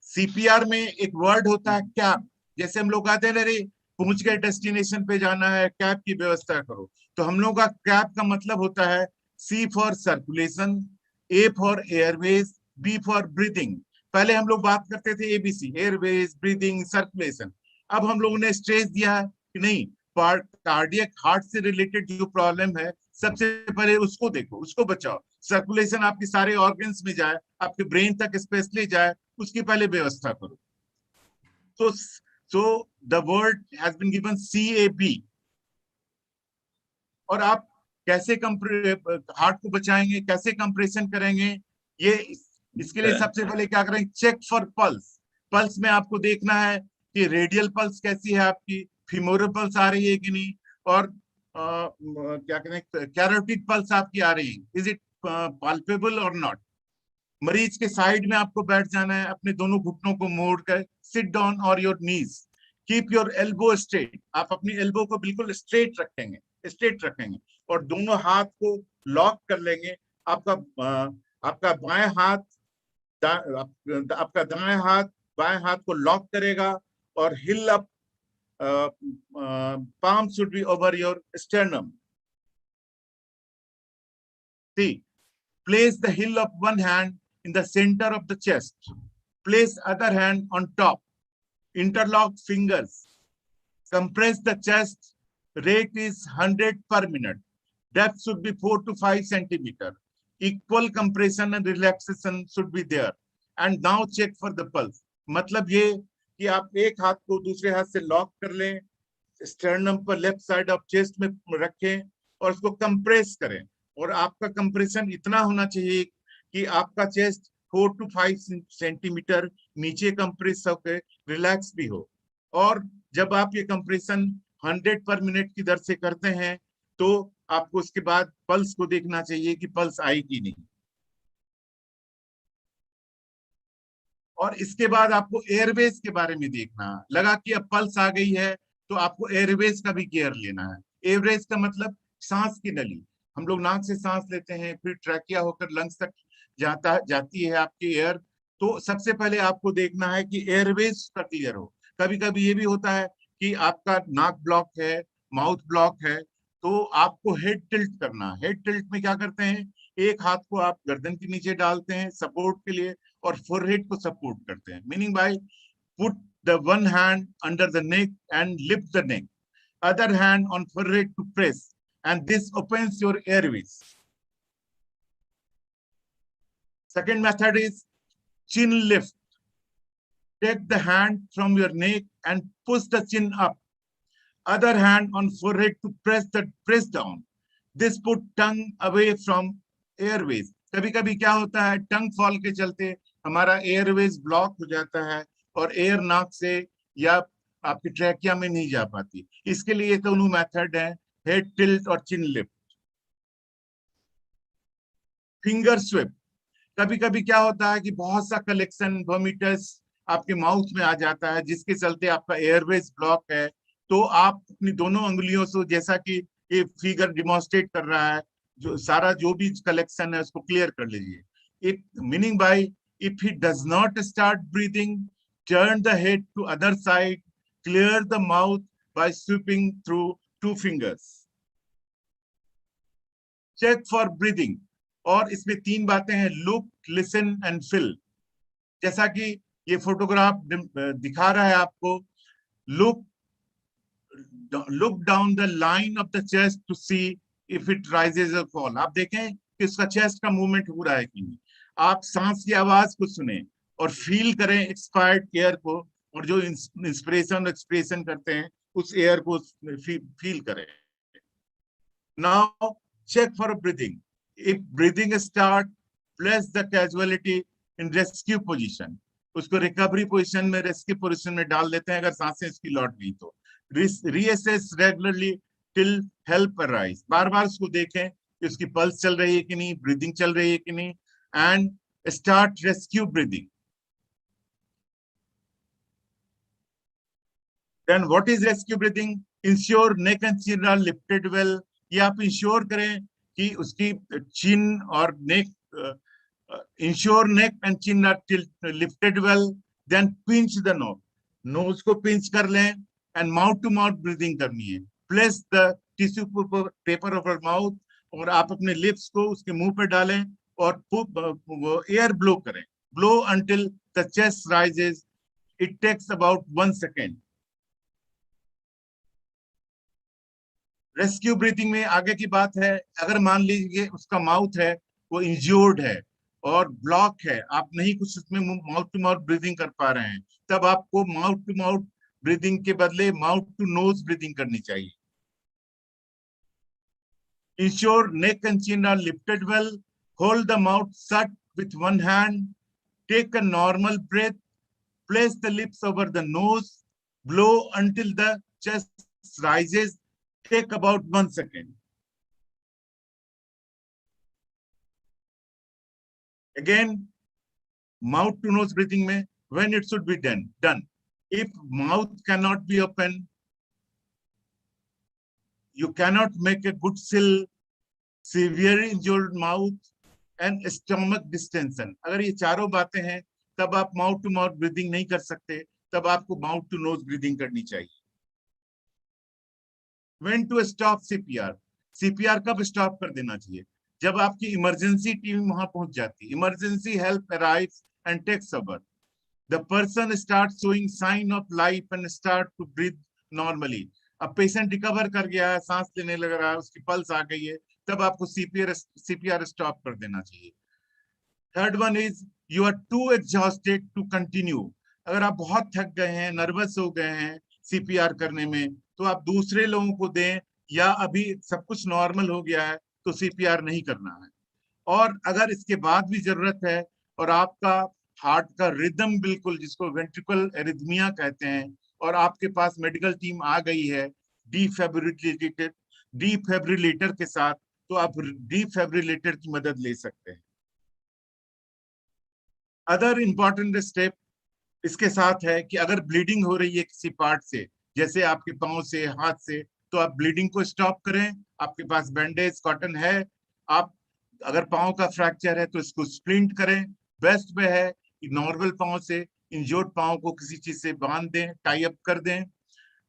सीपीआर में एक वर्ड होता है कैप। जैसे हम लोग कहते हैं रे पहुंच गए डेस्टिनेशन पे जाना है, कैप की व्यवस्था करो, तो हम लोग का कैप का मतलब होता है C for circulation, A for airways, B for breathing. पहले हम लोग बात करते थे एबीसी, एयरवेज, ब्रीदिंग, सर्कुलेशन। अब हम लोगों ने स्ट्रेस दिया है कि नहीं, कार्डियक हार्ट से रिलेटेड जो प्रॉब्लम है सबसे पहले उसको देखो, उसको बचाओ। सर्कुलेशन आपके सारे ऑर्गन्स में जाए, आपके ब्रेन तक स्पेशली जाए, उसकी पहले व्यवस्था करो। So the word has been given CAB। और आप कैसे हार्ट को बचाएंगे, कैसे कंप्रेशन करेंगे, ये इसके लिए सबसे पहले क्या करेंगे, चेक फॉर पल्स। पल्स में आपको देखना है कि रेडियल पल्स कैसी है आपकी, फीमोरल पल्स आ रही है कि नहीं, और क्या कहते हैं कैरोटिड पल्स आपकी आ रही है, इज इट पाल्पेबल और नॉट। मरीज के साइड में आपको बैठ जाना है, अपने दोनों घुटनों को मोड़कर, सिट डाउन और your knees, keep your elbow straight. आप अपनी एल्बो को बिल्कुल स्ट्रेट रखेंगे और दोनों हाथ को लॉक कर लेंगे। आपका बाएं हाथ आपका दाएं हाथ बाएं हाथ को लॉक करेगा और हिल up, palm should be over your sternum. See, place the heel of one hand in the center of the chest. Place other hand on top. Interlock fingers. Compress the chest. Rate is 100 per minute. Depth should be 4 to 5 centimeter. Equal compression and relaxation should be there. And now check for the pulse. मतलब ये कि आप एक हाथ को दूसरे हाथ से लॉक कर लें, स्टर्नम पर लेफ्ट साइड ऑफ चेस्ट में रखें और उसको कंप्रेस करें, और आपका कंप्रेशन इतना होना चाहिए कि आपका चेस्ट 4 to 5 सेंटीमीटर नीचे कंप्रेस होकर रिलैक्स भी हो। और जब आप ये कंप्रेशन 100 पर मिनट की दर से करते हैं तो आपको उसके बाद पल्स को देखना चाहिए कि पल्स आई कि नहीं। और इसके बाद आपको एयरवेज के बारे में देखना। लगा कि अब पल्स आ गई है तो आपको एयरवेज का भी केयर लेना है। एयरवेज का मतलब सांस की नली। हम लोग नाक से सांस लेते हैं, फिर ट्रैकिया होकर लंग्स तक जाती है आपकी एयर। तो सबसे पहले आपको देखना है कि एयरवेज का क्लियर हो। कभी कभी ये भी होता है कि आपका नाक ब्लॉक है, माउथ ब्लॉक है, तो आपको हेड टिल्ट करना। हेड टिल्ट में क्या करते हैं, एक हाथ को आप गर्दन के नीचे डालते हैं सपोर्ट के लिए और फोरहेड को सपोर्ट करते हैं। Meaning by put the one hand under the neck and lift the neck, other hand on forehead to press, and this opens your airways. Second method is chin lift. Take the hand from your neck and push the chin up. Other hand on forehead to press down. This put tongue away from airways. कभी-कभी क्या होता है, टंग fall के चलते हमारा Airways block हो जाता है और एयर नाक से या आपकी ट्रैकिया में नहीं जा पाती। इसके लिए दोनों मेथड है, हेड टिल्ट और चिन लिफ्ट। Finger sweep. कभी कभी क्या होता है कि बहुत सा कलेक्शन वोमिटस आपके माउथ में आ जाता है जिसके चलते आपका एयरवेज ब्लॉक है। तो आप अपनी दोनों उंगलियों से, जैसा कि ये फिगर डिमॉन्स्ट्रेट कर रहा है, जो सारा जो भी कलेक्शन है उसको क्लियर कर लीजिए। It meaning by if he does not start breathing, turn the head to other side, clear the mouth by sweeping through 2 fingers. Check for breathing. और इसमें 3 बातें हैं, look, listen and feel. जैसा कि ये फोटोग्राफ दिखा रहा है आपको, look down the line of the chest to see if it rises or fall. आप देखें कि उसका चेस्ट का मूवमेंट हो रहा है कि नहीं। आप सांस की आवाज को सुने और फील करें एक्सपायर्ड एयर को, और जो इंस्पिरेशन और एक्सप्रेशन करते हैं उस एयर को फील करें। Now check for breathing. If breathing start, place the casualty in rescue position. उसको रिकवरी पोजीशन में, रेस्क्यू पोजीशन में डाल देते हैं अगर सांसें इसकी लौट गई तो। Reassess regularly till help arise. बार बार उसको देखें कि उसकी पल्स चल रही है कि नहीं, ब्रीदिंग चल रही है कि नहीं, and start rescue breathing. Then what is rescue breathing? Ensure neck and chin are lifted well. ये आप इंश्योर करें कि उसकी चिन और neck, ensure neck and chin are lifted well. Then pinch the nose, nose को pinch कर लें and mouth to mouth breathing करनी है। Place the tissue paper over mouth, और आप अपने लिप्स को उसके मुंह पे डालें और एयर ब्लो करें। Blow until the chest rises. It takes about 1 second. Rescue breathing में आगे की बात है, अगर मान लीजिए उसका माउथ है वो इंज्योर्ड है और ब्लॉक है, आप नहीं कुछ उसमें माउथ टू माउथ ब्रीथिंग कर पा रहे हैं, तब आपको माउथ टू माउथ ब्रीथिंग के बदले माउथ टू नोज ब्रीथिंग करनी चाहिए। Ensure neck and chin are lifted well. Hold the mouth shut with one hand. Take a normal breath. Place the lips over the nose. Blow until the chest rises. Take about 1 second. Again, mouth to nose breathing में when it should be done. If mouth cannot be open, you cannot make a good seal, severe injured mouth and stomach distension. अगर ये चारों बातें हैं तब आप mouth to mouth breathing नहीं कर सकते, तब आपको माउथ टू नोज ब्रीदिंग करनी चाहिए। When to stop CPR? CPR कब स्टॉप कर देना चाहिए? जब आपकी इमरजेंसी टीम वहां पहुंच जाती, emergency help arrives and takes over, the person start showing sign of life and start to breathe normally. अब पेशेंट रिकवर कर गया है, सांस लेने लग रहा है, उसकी पल्स आ गई है, तब आपको सीपीआर स्टॉप कर देना चाहिए। Third one is you are too exhausted to continue. अगर आप बहुत थक गए हैं, नर्वस हो गए हैं सीपीआर करने में, तो आप दूसरे लोगों को दें, या अभी सब कुछ नॉर्मल हो गया है तो सीपीआर नहीं करना है। और अगर इसके बाद भी जरूरत है और आपका हार्ट का रिदम बिल्कुल, जिसको वेंट्रिकल एरिथमिया कहते हैं, और आपके पास मेडिकल टीम आ गई है डीफेब्रिलेटर के साथ, तो आप डीफेब्रिलेटर की मदद ले सकते हैं। अदर इंपॉर्टेंट स्टेप इसके साथ है कि अगर ब्लीडिंग हो रही है किसी पार्ट से, जैसे आपके पांव से, हाथ से, तो आप ब्लीडिंग को स्टॉप करें। आपके पास बैंडेज, कॉटन है, आप अगर पांव का फ्रैक्चर है तो इसको स्प्लिंट करें। बेस्ट में है कि नॉर्मल पांव से इंजर्ड पांव को किसी चीज से बांध दें, टाई अप कर दें।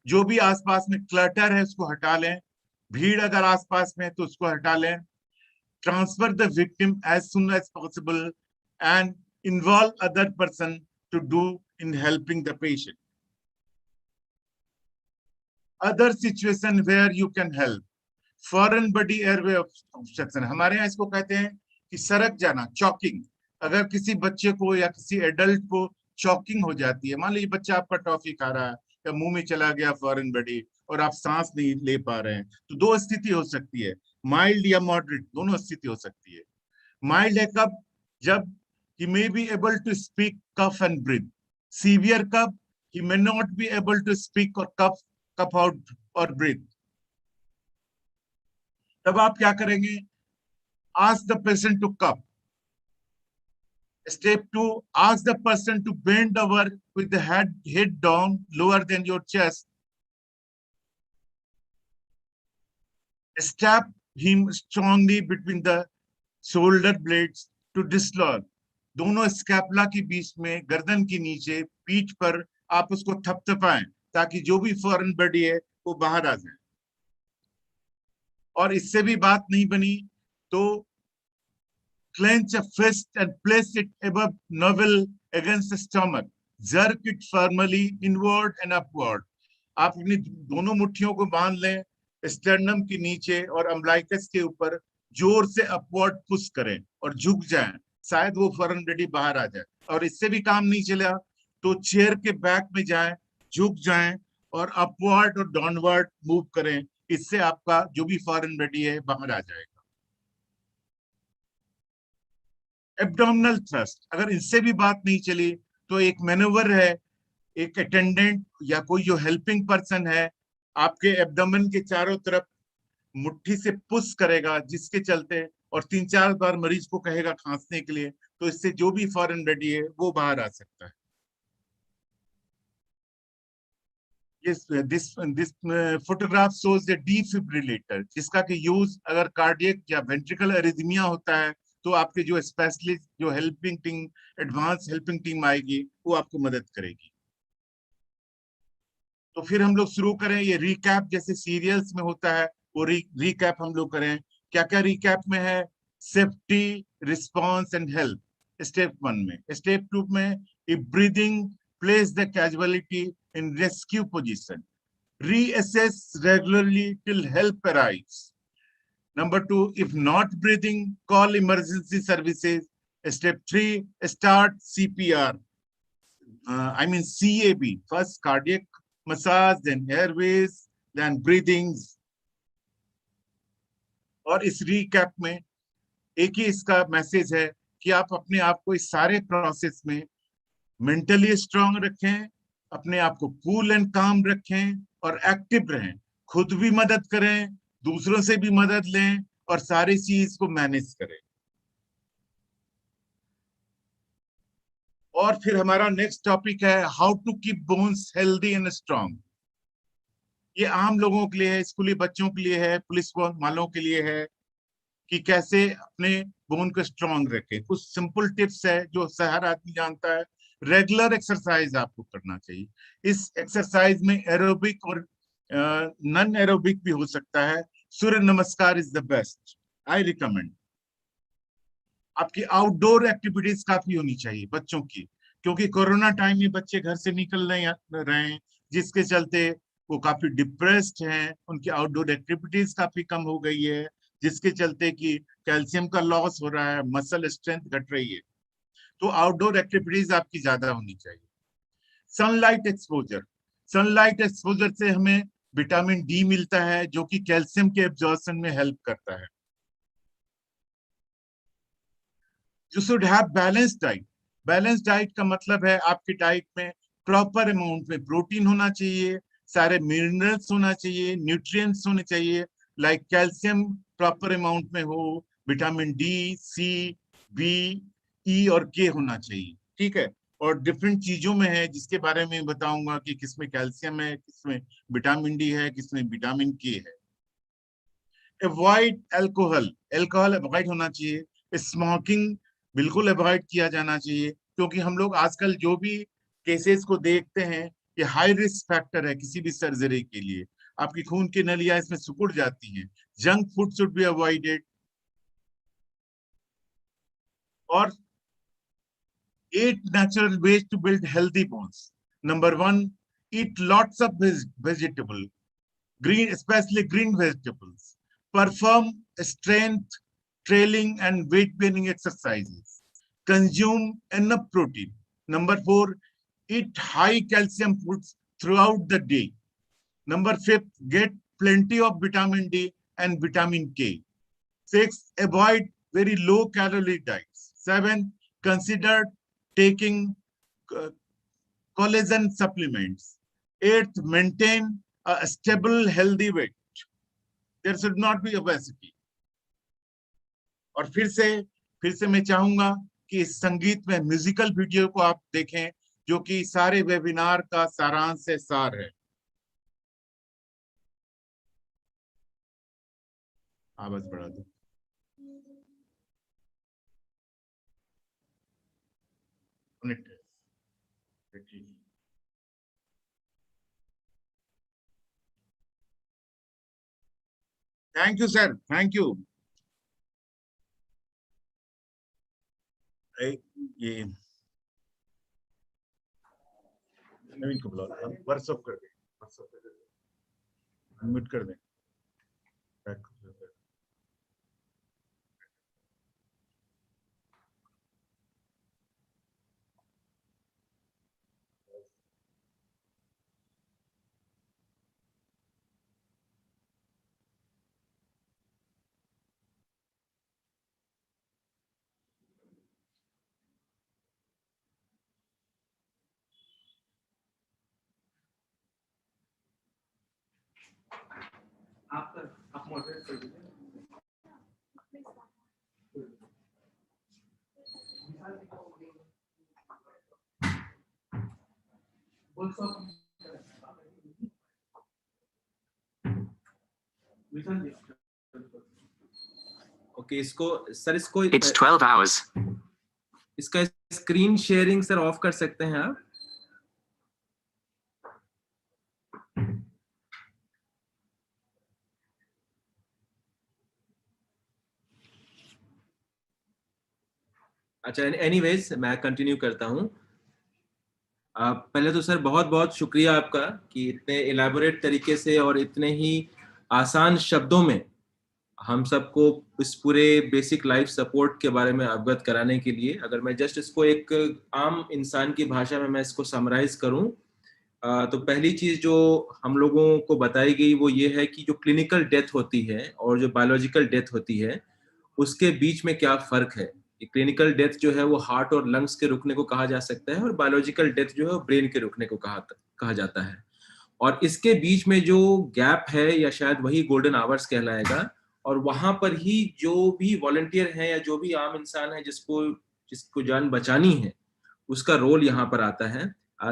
जो भी आसपास में क्लटर है उसको हटा लें, भीड़ अगर आसपास में है तो उसको हटा लें। Transfer the victim as soon as possible and involve other person to do in helping the patient. Other situation where you can help, foreign body airway obstruction, हमारे यहाँ इसको कहते हैं कि सरक जाना, चॉकिंग। अगर किसी बच्चे को या किसी एडल्ट को चॉकिंग हो जाती है, मान लीजिए बच्चा आपका टॉफी खा रहा है या मुंह में चला गया फॉरेन बॉडी और आप सांस नहीं ले पा रहे हैं, तो दो स्थिति हो सकती है, माइल्ड या मॉडरेट, दोनों स्थिति हो सकती है। माइल्ड है कब? जब he may be able to speak, cough and breathe. Severe कब? He may not be able to speak or cough out or breathe. तब आप क्या करेंगे? Ask the patient to cough. Step 2, ask the person to bend over with the head down, lower than your chest. Stab him strongly between the shoulder blades to dislodge. दोनों scapula के बीच में, गर्दन के नीचे, पीठ पर आप उसको थपथपाएं ताकि जो भी फॉरेन बॉडी है वो बाहर आ जाए। और इससे भी बात नहीं बनी तो clench a fist and place it above navel against the stomach. Jerk it firmly inward and upward. आप अपनी दोनों मुट्ठियों को बांध लें स्टर्नम के नीचे और अम्बलाइकस के ऊपर, जोर से अपवर्ड पुश करें और झुक जाएं, शायद वो फॉरेन बॉडी बाहर आ जाए। और इससे भी काम नहीं चला तो चेयर के बैक में जाएं, झुक जाएं और अपवर्ड और डाउनवर्ड मूव करें। इससे आपका जो भी फॉरेन बॉडी है बाहर आ जाएगा। एब्डोमिनल थ्रस्ट, अगर इससे भी बात नहीं चली तो एक मैनूवर है, एक अटेंडेंट या कोई जो हेल्पिंग पर्सन है आपके एब्डोमेन के चारों तरफ मुट्ठी से पुश करेगा, जिसके चलते और 3-4 बार मरीज को कहेगा खांसने के लिए, तो इससे जो भी फॉरेन बॉडी है वो बाहर आ सकता है। This photograph shows the defibrillator, जिसका कि यूज अगर कार्डियक या वेंट्रिकल एरिथमिया होता है तो आपके जो स्पेशलिस्ट, जो helping team, advance helping team आएगी, वो आपको मदद करेगी। तो फिर हम लोग शुरू करें, ये रिकैप जैसे सीरियल्स में होता है वो रिकैप हम लोग करें। क्या क्या रिकैप में है? Safety, response and help step 1 में। स्टेप 2 में if breathing, place the casualty in rescue position. Reassess regularly till help arrives. Number 2, if not breathing, call emergency services. Step 3, start CPR. CAB. First cardiac massage, then airways, then breathings. और इस recap में एक ही इसका message है कि आप अपने आप को इस सारे प्रोसेस में मेंटली स्ट्रांग रखें, अपने आप को कूल एंड काम रखें और एक्टिव रहें, खुद भी मदद करें, दूसरों से भी मदद लें और सारी चीज को मैनेज करें। और फिर हमारा नेक्स्ट टॉपिक है how to keep bones healthy and strong. ये आम लोगों के लिए है, स्कूली बच्चों के लिए है, पुलिस वालों के लिए है कि कैसे अपने बोन को स्ट्रांग रखें। कुछ सिंपल टिप्स है जो हर आदमी जानता है। रेगुलर एक्सरसाइज आपको करना चाहिए। इस एक्सरसाइज में एरोबिक और नॉन एरोबिक भी हो सकता है। सूर्य नमस्कार is the best, I recommend. आपकी आउटडोर एक्टिविटीज काफी होनी चाहिए बच्चों की, क्योंकि कोरोना टाइम में बच्चे घर से निकल नहीं रहे हैं, जिसके चलते वो काफी डिप्रेस्ड हैं, उनकी आउटडोर एक्टिविटीज काफी कम हो गई है, जिसके चलते कि कैल्शियम का लॉस हो रहा है, मसल स्ट्रेंथ घट रही है। तो आउटडोर एक्टिविटीज आपकी ज्यादा होनी चाहिए। सनलाइट एक्सपोजर, सनलाइट एक्सपोजर से हमें विटामिन डी मिलता है, जो कि कैल्शियम के एब्जॉर्प्शन में हेल्प करता है। You should have balanced diet. Balance diet का मतलब है आपकी डाइट में प्रॉपर अमाउंट में प्रोटीन होना चाहिए, सारे मिनरल्स होना चाहिए, न्यूट्रिएंट्स होने चाहिए, लाइक कैल्शियम प्रॉपर अमाउंट में हो, विटामिन डी, सी, बी, ई और के होना चाहिए, ठीक है। और डिफरेंट चीजों में है जिसके बारे में बताऊंगा कि किसमें कैल्शियम है, किसमें विटामिन डी है, किसमें विटामिन के है। अवॉइड अल्कोहल, अल्कोहल अवॉइड होना चाहिए। स्मोकिंग बिल्कुल अवॉइड किया जाना चाहिए, क्योंकि हम लोग आजकल जो भी केसेस को देखते हैं, ये हाई रिस्क फैक्टर है किसी भी सर्जरी के लिए। आपकी खून की नलियां इसमें सिकुड़ जाती हैं। Junk food should be avoided. और 8 natural ways to build healthy bones. Number 1, eat lots of vegetable, green, especially green vegetables. Perform strength training and weight bearing exercises. Consume enough protein. Number 4, eat high calcium foods throughout the day. Number 5, get plenty of vitamin D and vitamin K. 6, avoid very low calorie diets. 7, consider taking collagen supplements. 8th, maintain a stable healthy weight. There should not be obesity. और फिर से मैं चाहूंगा कि इस संगीत में musical video को आप देखें, जो कि सारे वेबिनार का सारांश है, सार है। आवाज बढ़ा दो। Thank you sir, thank you. ये नवीन को बुला, व्हाट्सएप कर दे, म्यूट कर दे। आप मॉडरेट कर दीजिए। ओके, इसको सर, इसको It's 12 hours. इसका स्क्रीन शेयरिंग सर ऑफ कर सकते हैं आप? अच्छा, एनीवेज मैं कंटिन्यू करता हूं। पहले तो सर बहुत बहुत शुक्रिया आपका कि इतने इलैबोरेट तरीके से और इतने ही आसान शब्दों में हम सबको इस पूरे बेसिक लाइफ सपोर्ट के बारे में अवगत कराने के लिए। अगर मैं जस्ट इसको एक आम इंसान की भाषा में मैं इसको समराइज करूं, तो पहली चीज जो हम लोगों को बताई गई वो ये है कि जो क्लिनिकल डेथ होती है और जो बायोलॉजिकल डेथ होती है उसके बीच में क्या फर्क है। क्लिनिकल डेथ जो है वो हार्ट और लंग्स के रुकने को कहा जा सकता है, और बायोलॉजिकल डेथ जो है वो ब्रेन के रुकने को कहा जाता है। और इसके बीच में जो गैप है, या शायद वही गोल्डन आवर्स कहलाएगा, और वहां पर ही जो भी वॉलंटियर है या जो भी आम इंसान है जिसको जान बचानी है, उसका रोल यहाँ पर आता है।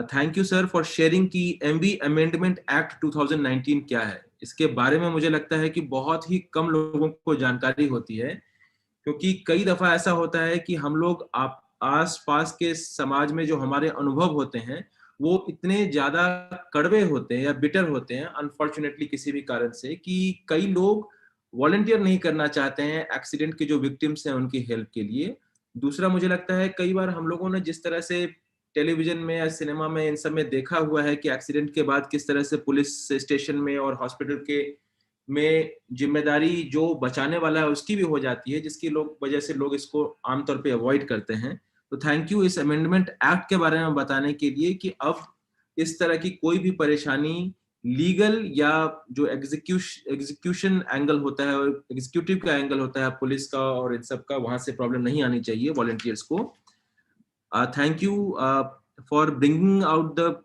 Thank you sir for sharing की एमबी अमेंडमेंट एक्ट 2019 क्या है। इसके बारे में मुझे लगता है कि बहुत ही कम लोगों को जानकारी होती है, क्योंकि कई दफा ऐसा होता है कि हम लोग आस पास के समाज में जो हमारे अनुभव होते हैं वो इतने ज्यादा कड़वे होते हैं या बिटर होते हैं, अनफॉर्चुनेटली किसी भी कारण से, कि कई लोग वॉलंटियर नहीं करना चाहते हैं एक्सीडेंट के जो विक्टिम्स हैं उनकी हेल्प के लिए। दूसरा मुझे लगता है कई बार हम लोगों ने जिस तरह से टेलीविजन में या सिनेमा में इन सब में देखा हुआ है कि एक्सीडेंट के बाद किस तरह से पुलिस स्टेशन में और हॉस्पिटल के में जिम्मेदारी जो बचाने वाला है उसकी भी हो जाती है, जिसकी वजह से लोग इसको आमतौर पे अवॉइड करते हैं। तो थैंक यू इस अमेंडमेंट एक्ट के बारे में बताने के लिए कि अब इस तरह की कोई भी परेशानी लीगल या जो एग्जीक्यूशन एंगल होता है और एग्जीक्यूटिव का एंगल होता है पुलिस का और इन सब का, वहां से प्रॉब्लम नहीं आनी चाहिए वॉलंटियर्स को। Thank you for bringing out the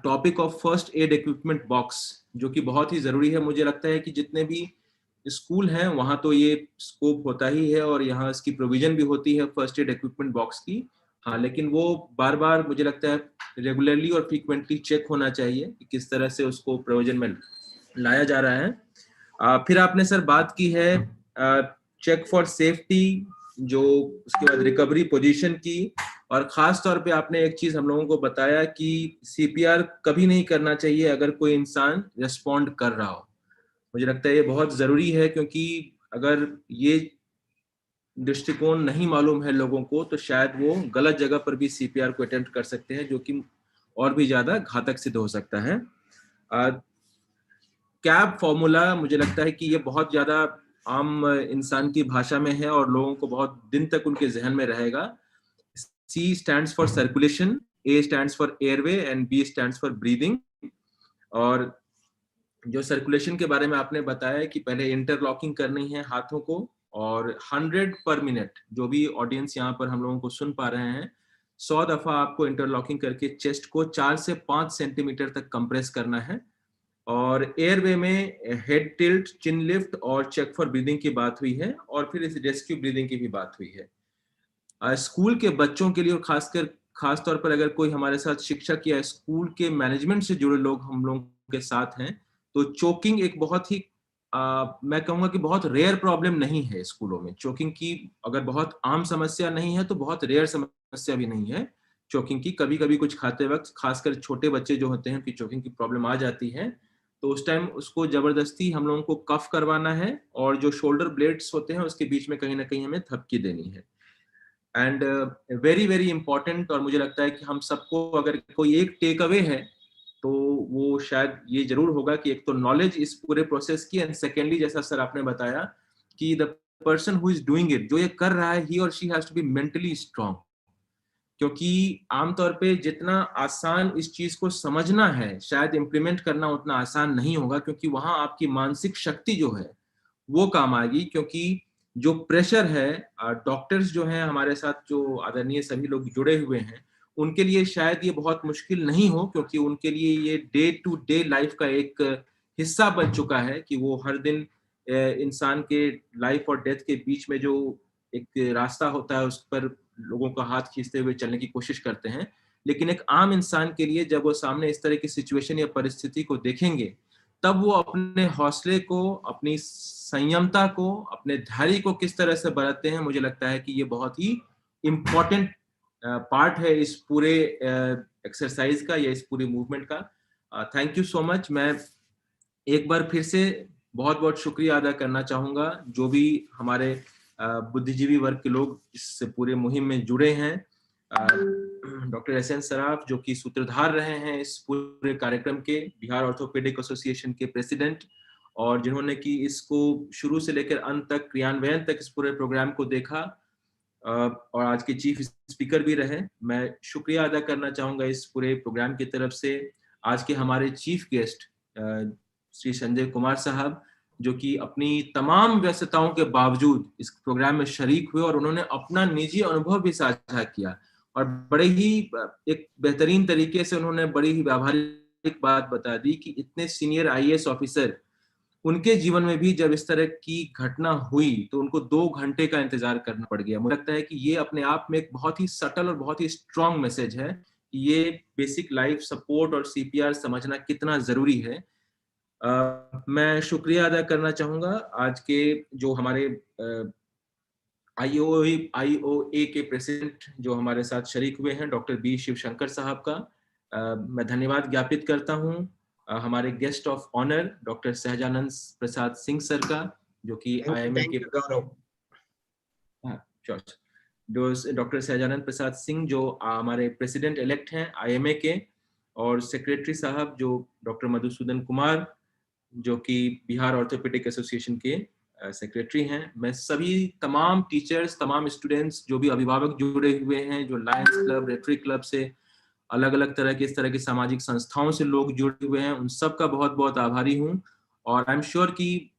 topic of first aid equipment box, जो कि बहुत ही जरूरी है। मुझे लगता है कि जितने भी स्कूल हैं वहां तो ये स्कोप होता ही है और यहाँ इसकी प्रोविजन भी होती है फर्स्ट एड इक्विपमेंट बॉक्स की। हाँ, लेकिन वो बार बार मुझे लगता है रेगुलरली और फ्रीक्वेंटली चेक होना चाहिए कि किस तरह से उसको प्रोविजन में लाया जा रहा है। फिर आपने सर बात की है चेक फॉर सेफ्टी, जो उसके बाद रिकवरी पोजीशन की, और खास तौर पे आपने एक चीज हम लोगों को बताया कि सीपीआर कभी नहीं करना चाहिए अगर कोई इंसान रेस्पॉन्ड कर रहा हो। मुझे लगता है ये बहुत जरूरी है, क्योंकि अगर ये दृष्टिकोण नहीं मालूम है लोगों को तो शायद वो गलत जगह पर भी सीपीआर को अटेम्प्ट कर सकते हैं, जो कि और भी ज्यादा घातक सिद्ध हो सकता है। कैब फॉर्मूला मुझे लगता है कि ये बहुत ज्यादा आम इंसान की भाषा में है और लोगों को बहुत दिन तक उनके जहन में रहेगा। C stands for circulation, A stands for airway and B stands for breathing। और जो सर्कुलेशन के बारे में आपने बताया कि पहले इंटरलॉकिंग करनी है हाथों को, और 100 पर मिनट, जो भी ऑडियंस यहाँ पर हम लोगों को सुन पा रहे हैं, 100 दफा आपको इंटरलॉकिंग करके चेस्ट को 4 से 5 सेंटीमीटर तक कंप्रेस करना है। और एयरवे में हेड टिल्ट, चिन लिफ्ट और चेक फॉर ब्रीदिंग की बात हुई है, और फिर इस रेस्क्यू ब्रीदिंग की भी बात हुई है। स्कूल के बच्चों के लिए, और खास तौर पर अगर कोई हमारे साथ शिक्षक या स्कूल के मैनेजमेंट से जुड़े लोग हम लोगों के साथ हैं, तो चोकिंग एक बहुत ही मैं कहूँगा कि बहुत रेयर प्रॉब्लम नहीं है स्कूलों में। चोकिंग की अगर बहुत आम समस्या नहीं है तो बहुत रेयर समस्या भी नहीं है चोकिंग की। कभी कभी कुछ खाते वक्त खासकर छोटे बच्चे जो होते हैं उनकी चोकिंग की प्रॉब्लम आ जाती है, तो उस टाइम उसको जबरदस्ती हम लोगों को कफ करवाना है, और जो शोल्डर ब्लेड्स होते हैं उसके बीच में कहीं ना कहीं हमें थपकी देनी है। एंड वेरी वेरी इंपॉर्टेंट, और मुझे लगता है कि हम सबको अगर कोई एक टेक अवे है तो वो शायद ये जरूर होगा कि एक तो नॉलेज इस पूरे प्रोसेस की, एंड सेकेंडली जैसा सर आपने बताया कि the person who is doing it, जो ये कर रहा है, ही और she has to be mentally strong. क्योंकि आमतौर पे जितना आसान इस चीज को समझना है, शायद इम्प्लीमेंट करना उतना आसान नहीं होगा, क्योंकि वहां आपकी मानसिक शक्ति जो है वो काम आएगी। क्योंकि जो प्रेशर है, डॉक्टर्स जो हैं हमारे साथ, जो आदरणीय सभी लोग जुड़े हुए हैं, उनके लिए शायद ये बहुत मुश्किल नहीं हो, क्योंकि उनके लिए ये डे टू डे लाइफ का एक हिस्सा बन चुका है कि वो हर दिन इंसान के लाइफ और डेथ के बीच में जो एक रास्ता होता है उस पर लोगों का हाथ खींचते हुए चलने की कोशिश करते हैं। लेकिन एक आम इंसान के लिए जब वो सामने इस तरह की सिचुएशन या परिस्थिति को देखेंगे, तब वो अपने हौसले को, अपनी संयमता को, अपने धैर्य को किस तरह से बरतते हैं, मुझे लगता है कि ये बहुत ही इम्पोर्टेंट पार्ट है इस पूरे एक्सरसाइज का या इस पूरे मूवमेंट का। Thank you so much. मैं एक बार फिर से बहुत बहुत शुक्रिया अदा करना चाहूंगा जो भी हमारे बुद्धिजीवी वर्ग के लोग इस पूरे मुहिम में जुड़े हैं। डॉक्टर एसएन सराफ जो कि सूत्रधार रहे हैं इस पूरे कार्यक्रम के, बिहार ऑर्थोपेडिक एसोसिएशन के प्रेसिडेंट, और जिन्होंने कि इसको शुरू से लेकर अंत तक, क्रियान्वयन तक इस पूरे प्रोग्राम को देखा, और आज के चीफ स्पीकर भी रहे। मैं शुक्रिया अदा करना चाहूंगा इस पूरे प्रोग्राम की तरफ से आज के हमारे चीफ गेस्ट श्री संजय कुमार साहब, जो कि अपनी तमाम व्यस्तताओं के बावजूद इस प्रोग्राम में शरीक हुए और उन्होंने अपना निजी अनुभव भी साझा किया, और बड़े ही एक बेहतरीन तरीके से उन्होंने बड़ी ही व्यावहारिक बात बता दी कि इतने सीनियर आईएएस ऑफिसर, उनके जीवन में भी जब इस तरह की घटना हुई तो उनको 2 घंटे का इंतजार करना पड़ गया। मुझे लगता है कि ये अपने आप में एक बहुत ही सटल और बहुत ही स्ट्रॉन्ग मैसेज है कि ये बेसिक लाइफ सपोर्ट और सीपीआर समझना कितना जरूरी है। मैं शुक्रिया अदा करना चाहूंगा आज के जो हमारे आईओए के प्रेसिडेंट जो हमारे साथ शरीक हुए हैं, डॉक्टर बी शिवशंकर साहब का मैं धन्यवाद ज्ञापित करता हूं। हमारे guest of honour doctor Sahajanand Prasad Singh sir का, जो कि आईएमए के डॉक्टर सहजानंद प्रसाद सिंह जो हमारे प्रेसिडेंट इलेक्ट हैं IMA के, और सेक्रेटरी साहब जो डॉक्टर मधुसूदन कुमार जो कि बिहार ऑर्थोपेडिक एसोसिएशन के सेक्रेटरी हैं। मैं सभी तमाम टीचर्स, तमाम स्टूडेंट्स, जो भी अभिभावक जुड़े हुए हैं, जो लायंस क्लब, रेटरी क्लब से, अलग अलग तरह के इस तरह की सामाजिक संस्थाओं से लोग जुड़े हुए हैं, उन सब का बहुत बहुत आभारी हूँ। और आई एम श्योर कि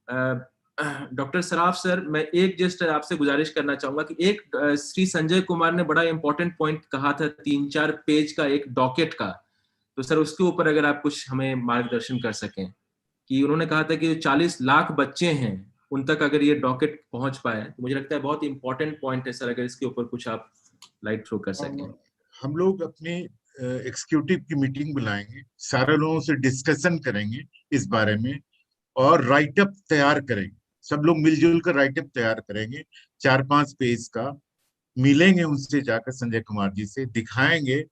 डॉक्टर सराफ सर, मैं एक जस्ट आपसे गुजारिश करना चाहूंगा कि एक श्री संजय कुमार ने बड़ा इंपॉर्टेंट पॉइंट कहा था 3-4 पेज का एक डॉकेट का, तो सर उसके ऊपर अगर आप कुछ हमें मार्गदर्शन कर सकें कि उन्होंने कहा था कि जो 40 लाख बच्चे हैं उन तक अगर ये डॉकेट पहुंच पाए, तो मुझे लगता है बहुत इंपॉर्टेंट पॉइंट है सर, अगर इसके ऊपर कुछ आप लाइट थ्रो कर सकें। हम लोग अपने एग्जीक्यूटिव की मीटिंग बुलाएंगे, सारे लोगों से डिस्कशन करेंगे इस बारे में और राइटअप तैयार करेंगे। सब लोग मिलजुल कर राइटअप तैयार करेंगे 4-5 पेज का, मिलेंगे उनसे जाकर संजय कुमार जी से, दिखाएंगे,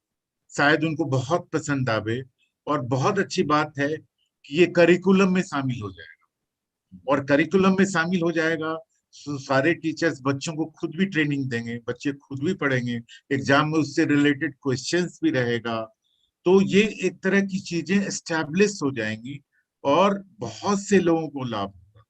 शायद उनको बहुत पसंद आवे। और बहुत अच्छी बात है कि ये करिकुलम में शामिल हो जाएगा, और करिकुलम में शामिल हो जाएगा तो सारे टीचर्स बच्चों को खुद भी ट्रेनिंग देंगे, बच्चे खुद भी पढ़ेंगे, एग्जाम में उससे रिलेटेड क्वेश्चंस भी रहेगा। तो ये एक तरह की चीजें एस्टैब्लिश हो जाएंगी और बहुत से लोगों को लाभ होगा।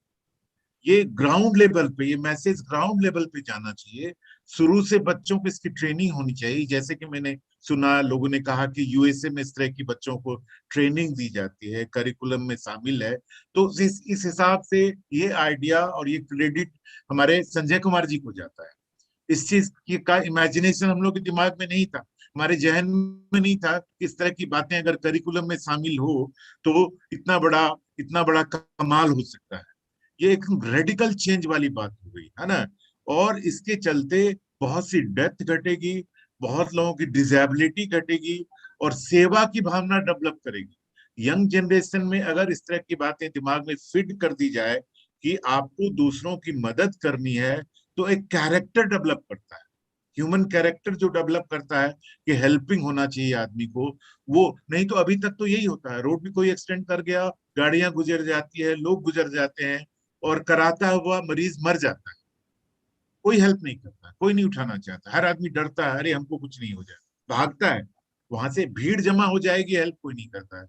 ये ग्राउंड लेवल पे, ये मैसेज ग्राउंड लेवल पे जाना चाहिए। शुरू से बच्चों को इसकी ट्रेनिंग होनी चाहिए। जैसे कि मैंने सुना, लोगों ने कहा कि USA में इस तरह की बच्चों को ट्रेनिंग दी जाती है, करिकुलम में शामिल है। तो इस हिसाब से ये आइडिया और ये क्रेडिट हमारे संजय कुमार जी को जाता है। इस चीज की का इमेजिनेशन हम लोग के दिमाग में नहीं था, हमारे जहन में नहीं था। इस तरह की बातें अगर करिकुलम में शामिल हो तो इतना बड़ा कमाल हो सकता है। ये एक रेडिकल चेंज वाली बात हो गई है ना। और इसके चलते बहुत सी डेथ घटेगी, बहुत लोगों की डिसेबिलिटी घटेगी और सेवा की भावना डेवलप करेगी। यंग जनरेशन में अगर इस तरह की बातें दिमाग में फिट कर दी जाए कि आपको दूसरों की मदद करनी है, तो एक कैरेक्टर डेवलप करता है, ह्यूमन कैरेक्टर जो डेवलप करता है कि हेल्पिंग होना चाहिए आदमी को। वो नहीं तो अभी तक तो यही होता है, रोड भी कोई एक्सीडेंट कर गया, गाड़ियां गुजर जाती है, लोग गुजर जाते हैं और कराता हुआ मरीज मर जाता है, कोई हेल्प नहीं करता, कोई नहीं उठाना चाहता, हर आदमी डरता है, अरे हमको कुछ नहीं हो जाए, भागता है, वहां से भीड़ जमा हो जाएगी, हेल्प कोई नहीं करता है।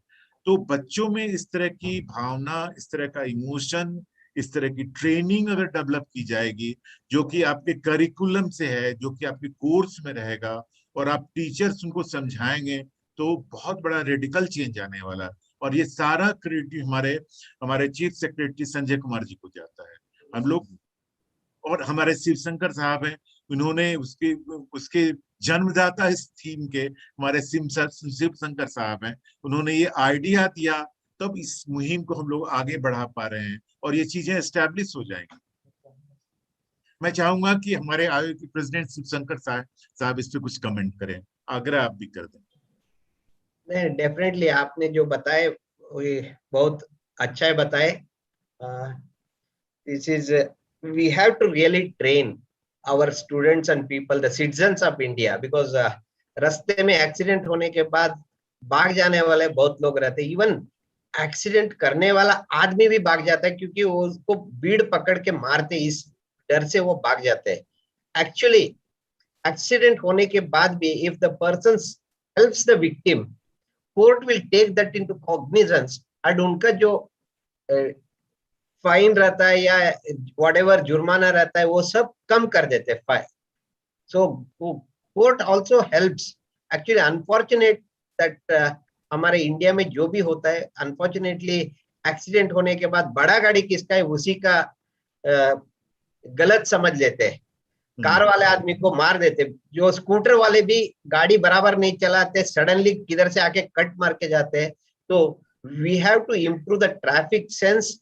तो बच्चों में इस तरह की भावना, इस तरह का इमोशन, इस तरह की ट्रेनिंग अगर डेवलप की जाएगी, जो कि आपके करिकुलम से है, जो कि आपके कोर्स में रहेगा और आप टीचर्स उनको समझाएंगे, तो बहुत बड़ा रेडिकल चेंज आने वाला है। और ये सारा क्रेडिट हमारे चीफ सेक्रेटरी संजय कुमार जी को जाता है। हम लोग और हमारे शिवशंकर साहब हैं, उन्होंने उसके जन्मदाता इस थीम के हमारे शिवशंकर साहब हैं, उन्होंने ये आइडिया दिया, तब इस मुहिम को हम लोग आगे बढ़ा पा रहे हैं और ये चीजें एस्टैब्लिश हो जाएंगी। मैं चाहूंगा कि हमारे आयोग के प्रेसिडेंट शिवशंकर साहब इस पे कुछ कमेंट करें, आग्रह आप भी कर दें। नहीं, डेफिनेटली आपने जो बताए वो बहुत अच्छा है बताए। This is we have to really train our students and people, the citizens of India, because रास्ते में एक्सीडेंट होने के बाद भाग जाने वाले बहुत लोग रहते हैं। इवन एक्सीडेंट करने वाला आदमी भी भाग जाता है क्योंकि वो उसको भीड़ पकड़ के मारते, इस डर से वो भाग जाते हैं। एक्चुअली एक्सीडेंट होने के बाद भी if the person helps the victim, court will take that into cognizance and उनका जो फाइन रहता है या व्हाटएवर जुर्माना रहता है वो सब कम कर देते हैं। So court also helps. Actually unfortunate that हमारे इंडिया में जो भी होता है, अनफॉर्चुनेटली एक्सीडेंट होने के बाद बड़ा गाड़ी किसका है उसी का गलत समझ लेते हैं, कार वाले आदमी को मार देते, जो स्कूटर वाले भी गाड़ी बराबर नहीं चलाते, सडनली किधर से आके कट मार के जाते हैं। तो we have to improve the traffic sense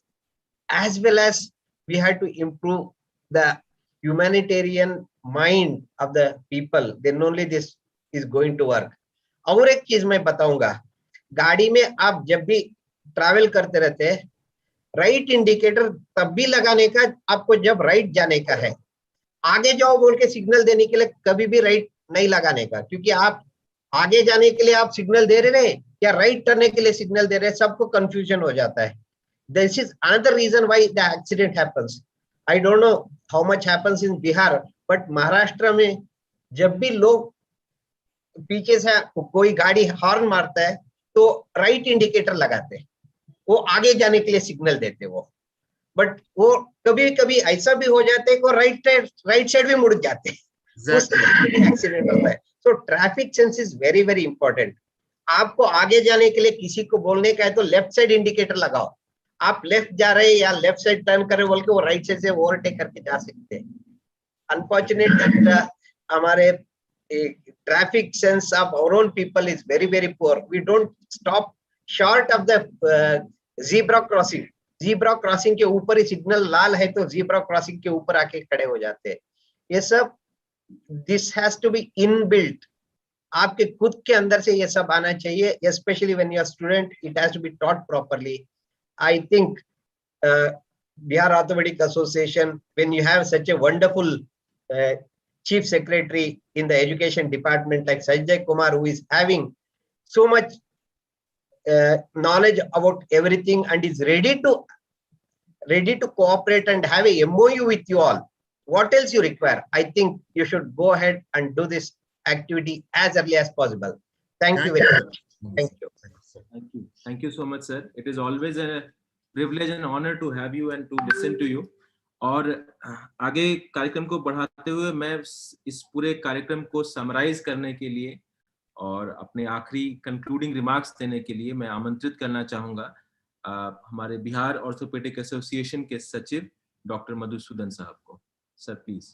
as well as we had to improve the humanitarian mind of the people, then only this is going to work. और एक चीज मैं बताऊंगा, गाड़ी में आप जब भी ट्रैवल करते रहते हैं, राइट इंडिकेटर तब भी लगाने का आपको जब राइट जाने का है। आगे जाओ बोल के सिग्नल देने के लिए कभी भी राइट नहीं लगाने का, क्योंकि आप आगे जाने के लिए आप सिग्नल दे रहे हैं या राइट करने के लिए सिग्नल दे रहे हैं, सबको कंफ्यूजन हो जाता है। This is another reason why the accident happens. I don't know how much happens in Bihar, but Maharashtra में जब भी लोग पीछे से कोई गाड़ी हॉर्न मारता है तो राइट इंडिकेटर लगाते हैं, वो आगे जाने के लिए सिग्नल देते वो, बट वो कभी कभी ऐसा भी हो जाता है कि राइट साइड भी मुड़ जाते हैं, उससे एक्सीडेंट होता है। So traffic sense is very very important. आपको आगे जाने के लिए किसी को बोलने का है तो लेफ्ट साइड इंडिकेटर लगाओ, आप लेफ्ट जा रहे हैं या लेफ्ट साइड टर्न कर रहे बोल के वो राइट साइड से ओवरटेक करके जा सकते हैं। अनफॉर्चुनेट दैट हमारे traffic sense of our own people is very very poor. We don't stop short of the zebra crossing. Zebra crossing के ऊपर ही सिग्नल लाल है तो zebra crossing के ऊपर आके खड़े हो जाते हैं। ये सब this has to be inbuilt. आपके खुद के अंदर से ये सब आना चाहिए, especially when you are student, it has to be taught properly. I think Bihar Orthopedic Association, when you have such a wonderful Chief Secretary in the Education Department like Sanjay Kumar, who is having so much knowledge about everything and is ready to cooperate and have a MOU with you all. What else you require? I think you should go ahead and do this activity as early as possible. Thank you very much. Thank you. Thank you so much, sir. It is always a privilege and honor to have you and to listen to you. और आगे कार्यक्रम को बढ़ाते हुए मैं इस पूरे कार्यक्रम को समराइज करने के लिए और अपने आखिरी कंक्लूडिंग रिमार्क्स देने के लिए मैं आमंत्रित करना चाहूंगा हमारे बिहार ऑर्थोपेडिक एसोसिएशन के सचिव डॉक्टर मधुसूदन साहब को। Sir please.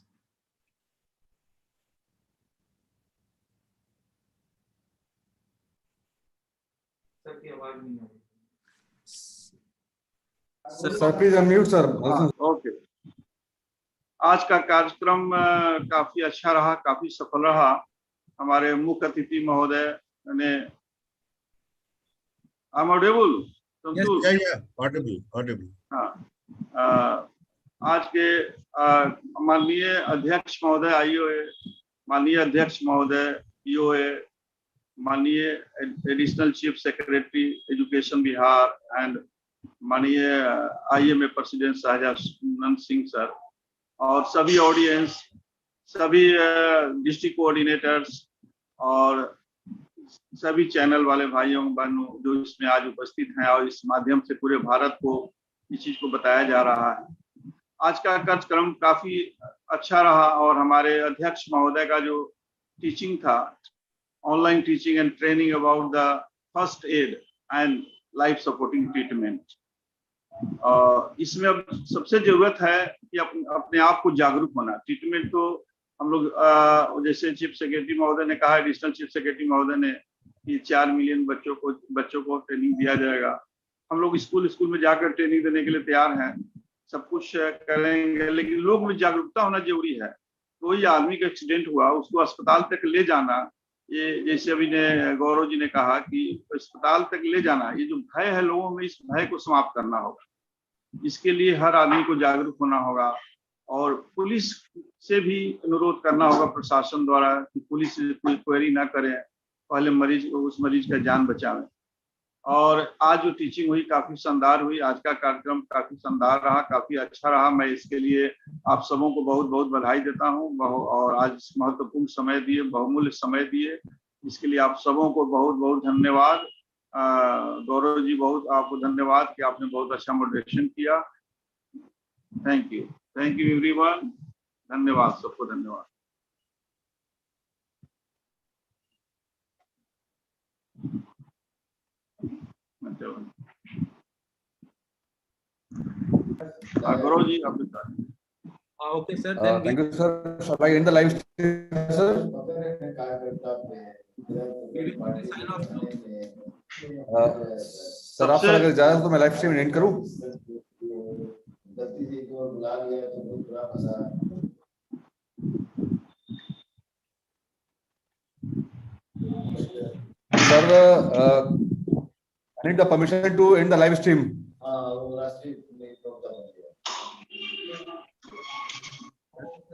सर की आवाज नहीं आ रही। Sir please unmute sir. Okay, आज का कार्यक्रम काफी अच्छा रहा, काफी सफल रहा। हमारे मुख्य अतिथि महोदय ने आज के माननीय अध्यक्ष महोदय आईओए, माननीय अध्यक्ष महोदय ईओए, माननीय additional chief secretary education Bihar and माननीय IMA president Shahjanand Singh sir और सभी ऑडियंस, सभी डिस्ट्रिक्ट कोऑर्डिनेटर्स और सभी चैनल वाले भाइयों बहनों जो इसमें आज उपस्थित हैं और इस माध्यम से पूरे भारत को इस चीज को बताया जा रहा है। आज का कार्यक्रम काफी अच्छा रहा और हमारे अध्यक्ष महोदय का जो टीचिंग था, online teaching and training about the first aid and life supporting treatment, इसमें अब सबसे जरूरत है कि अपने आप को जागरूक होना। ट्रीटमेंट तो हम लोग जैसे चीफ सेक्रेटरी महोदय ने कहा, एडिशनल चीफ सेक्रेटरी महोदय ने कि 4 मिलियन बच्चों को ट्रेनिंग दिया जाएगा। हम लोग स्कूल में जाकर ट्रेनिंग देने के लिए तैयार हैं, सब कुछ करेंगे, लेकिन लोग में जागरूकता होना जरूरी है। कोई आदमी का एक्सीडेंट हुआ, उसको अस्पताल तक ले जाना, ये जैसे अभी ने गौरव जी ने कहा कि अस्पताल तक ले जाना, ये जो भय है लोगों में, इस भय को समाप्त करना होगा। इसके लिए हर आदमी को जागरूक होना होगा और पुलिस से भी अनुरोध करना होगा प्रशासन द्वारा कि पुलिस से कोई क्वेरी ना करें, पहले उस मरीज का जान बचावें। और आज जो टीचिंग हुई काफी शानदार हुई, आज का कार्यक्रम काफी शानदार रहा, काफी अच्छा रहा। मैं इसके लिए आप सबों को बहुत बहुत बधाई देता हूं और आज महत्वपूर्ण समय दिए, बहुमूल्य समय दिए, इसके लिए आप सबों को बहुत बहुत धन्यवाद। गौरव जी बहुत आपको धन्यवाद कि आपने बहुत अच्छा मॉडरेशन किया। थैंक यू एवरीवन, धन्यवाद सबको, धन्यवाद। गौरव जी आप बताएं। Okay, sir. Thank you, sir. Shall I end the live stream, sir? Sir आप अगर इजाजत तो मैं लाइव स्ट्रीम एंड करूं। Sir, I need the permission to end the live stream.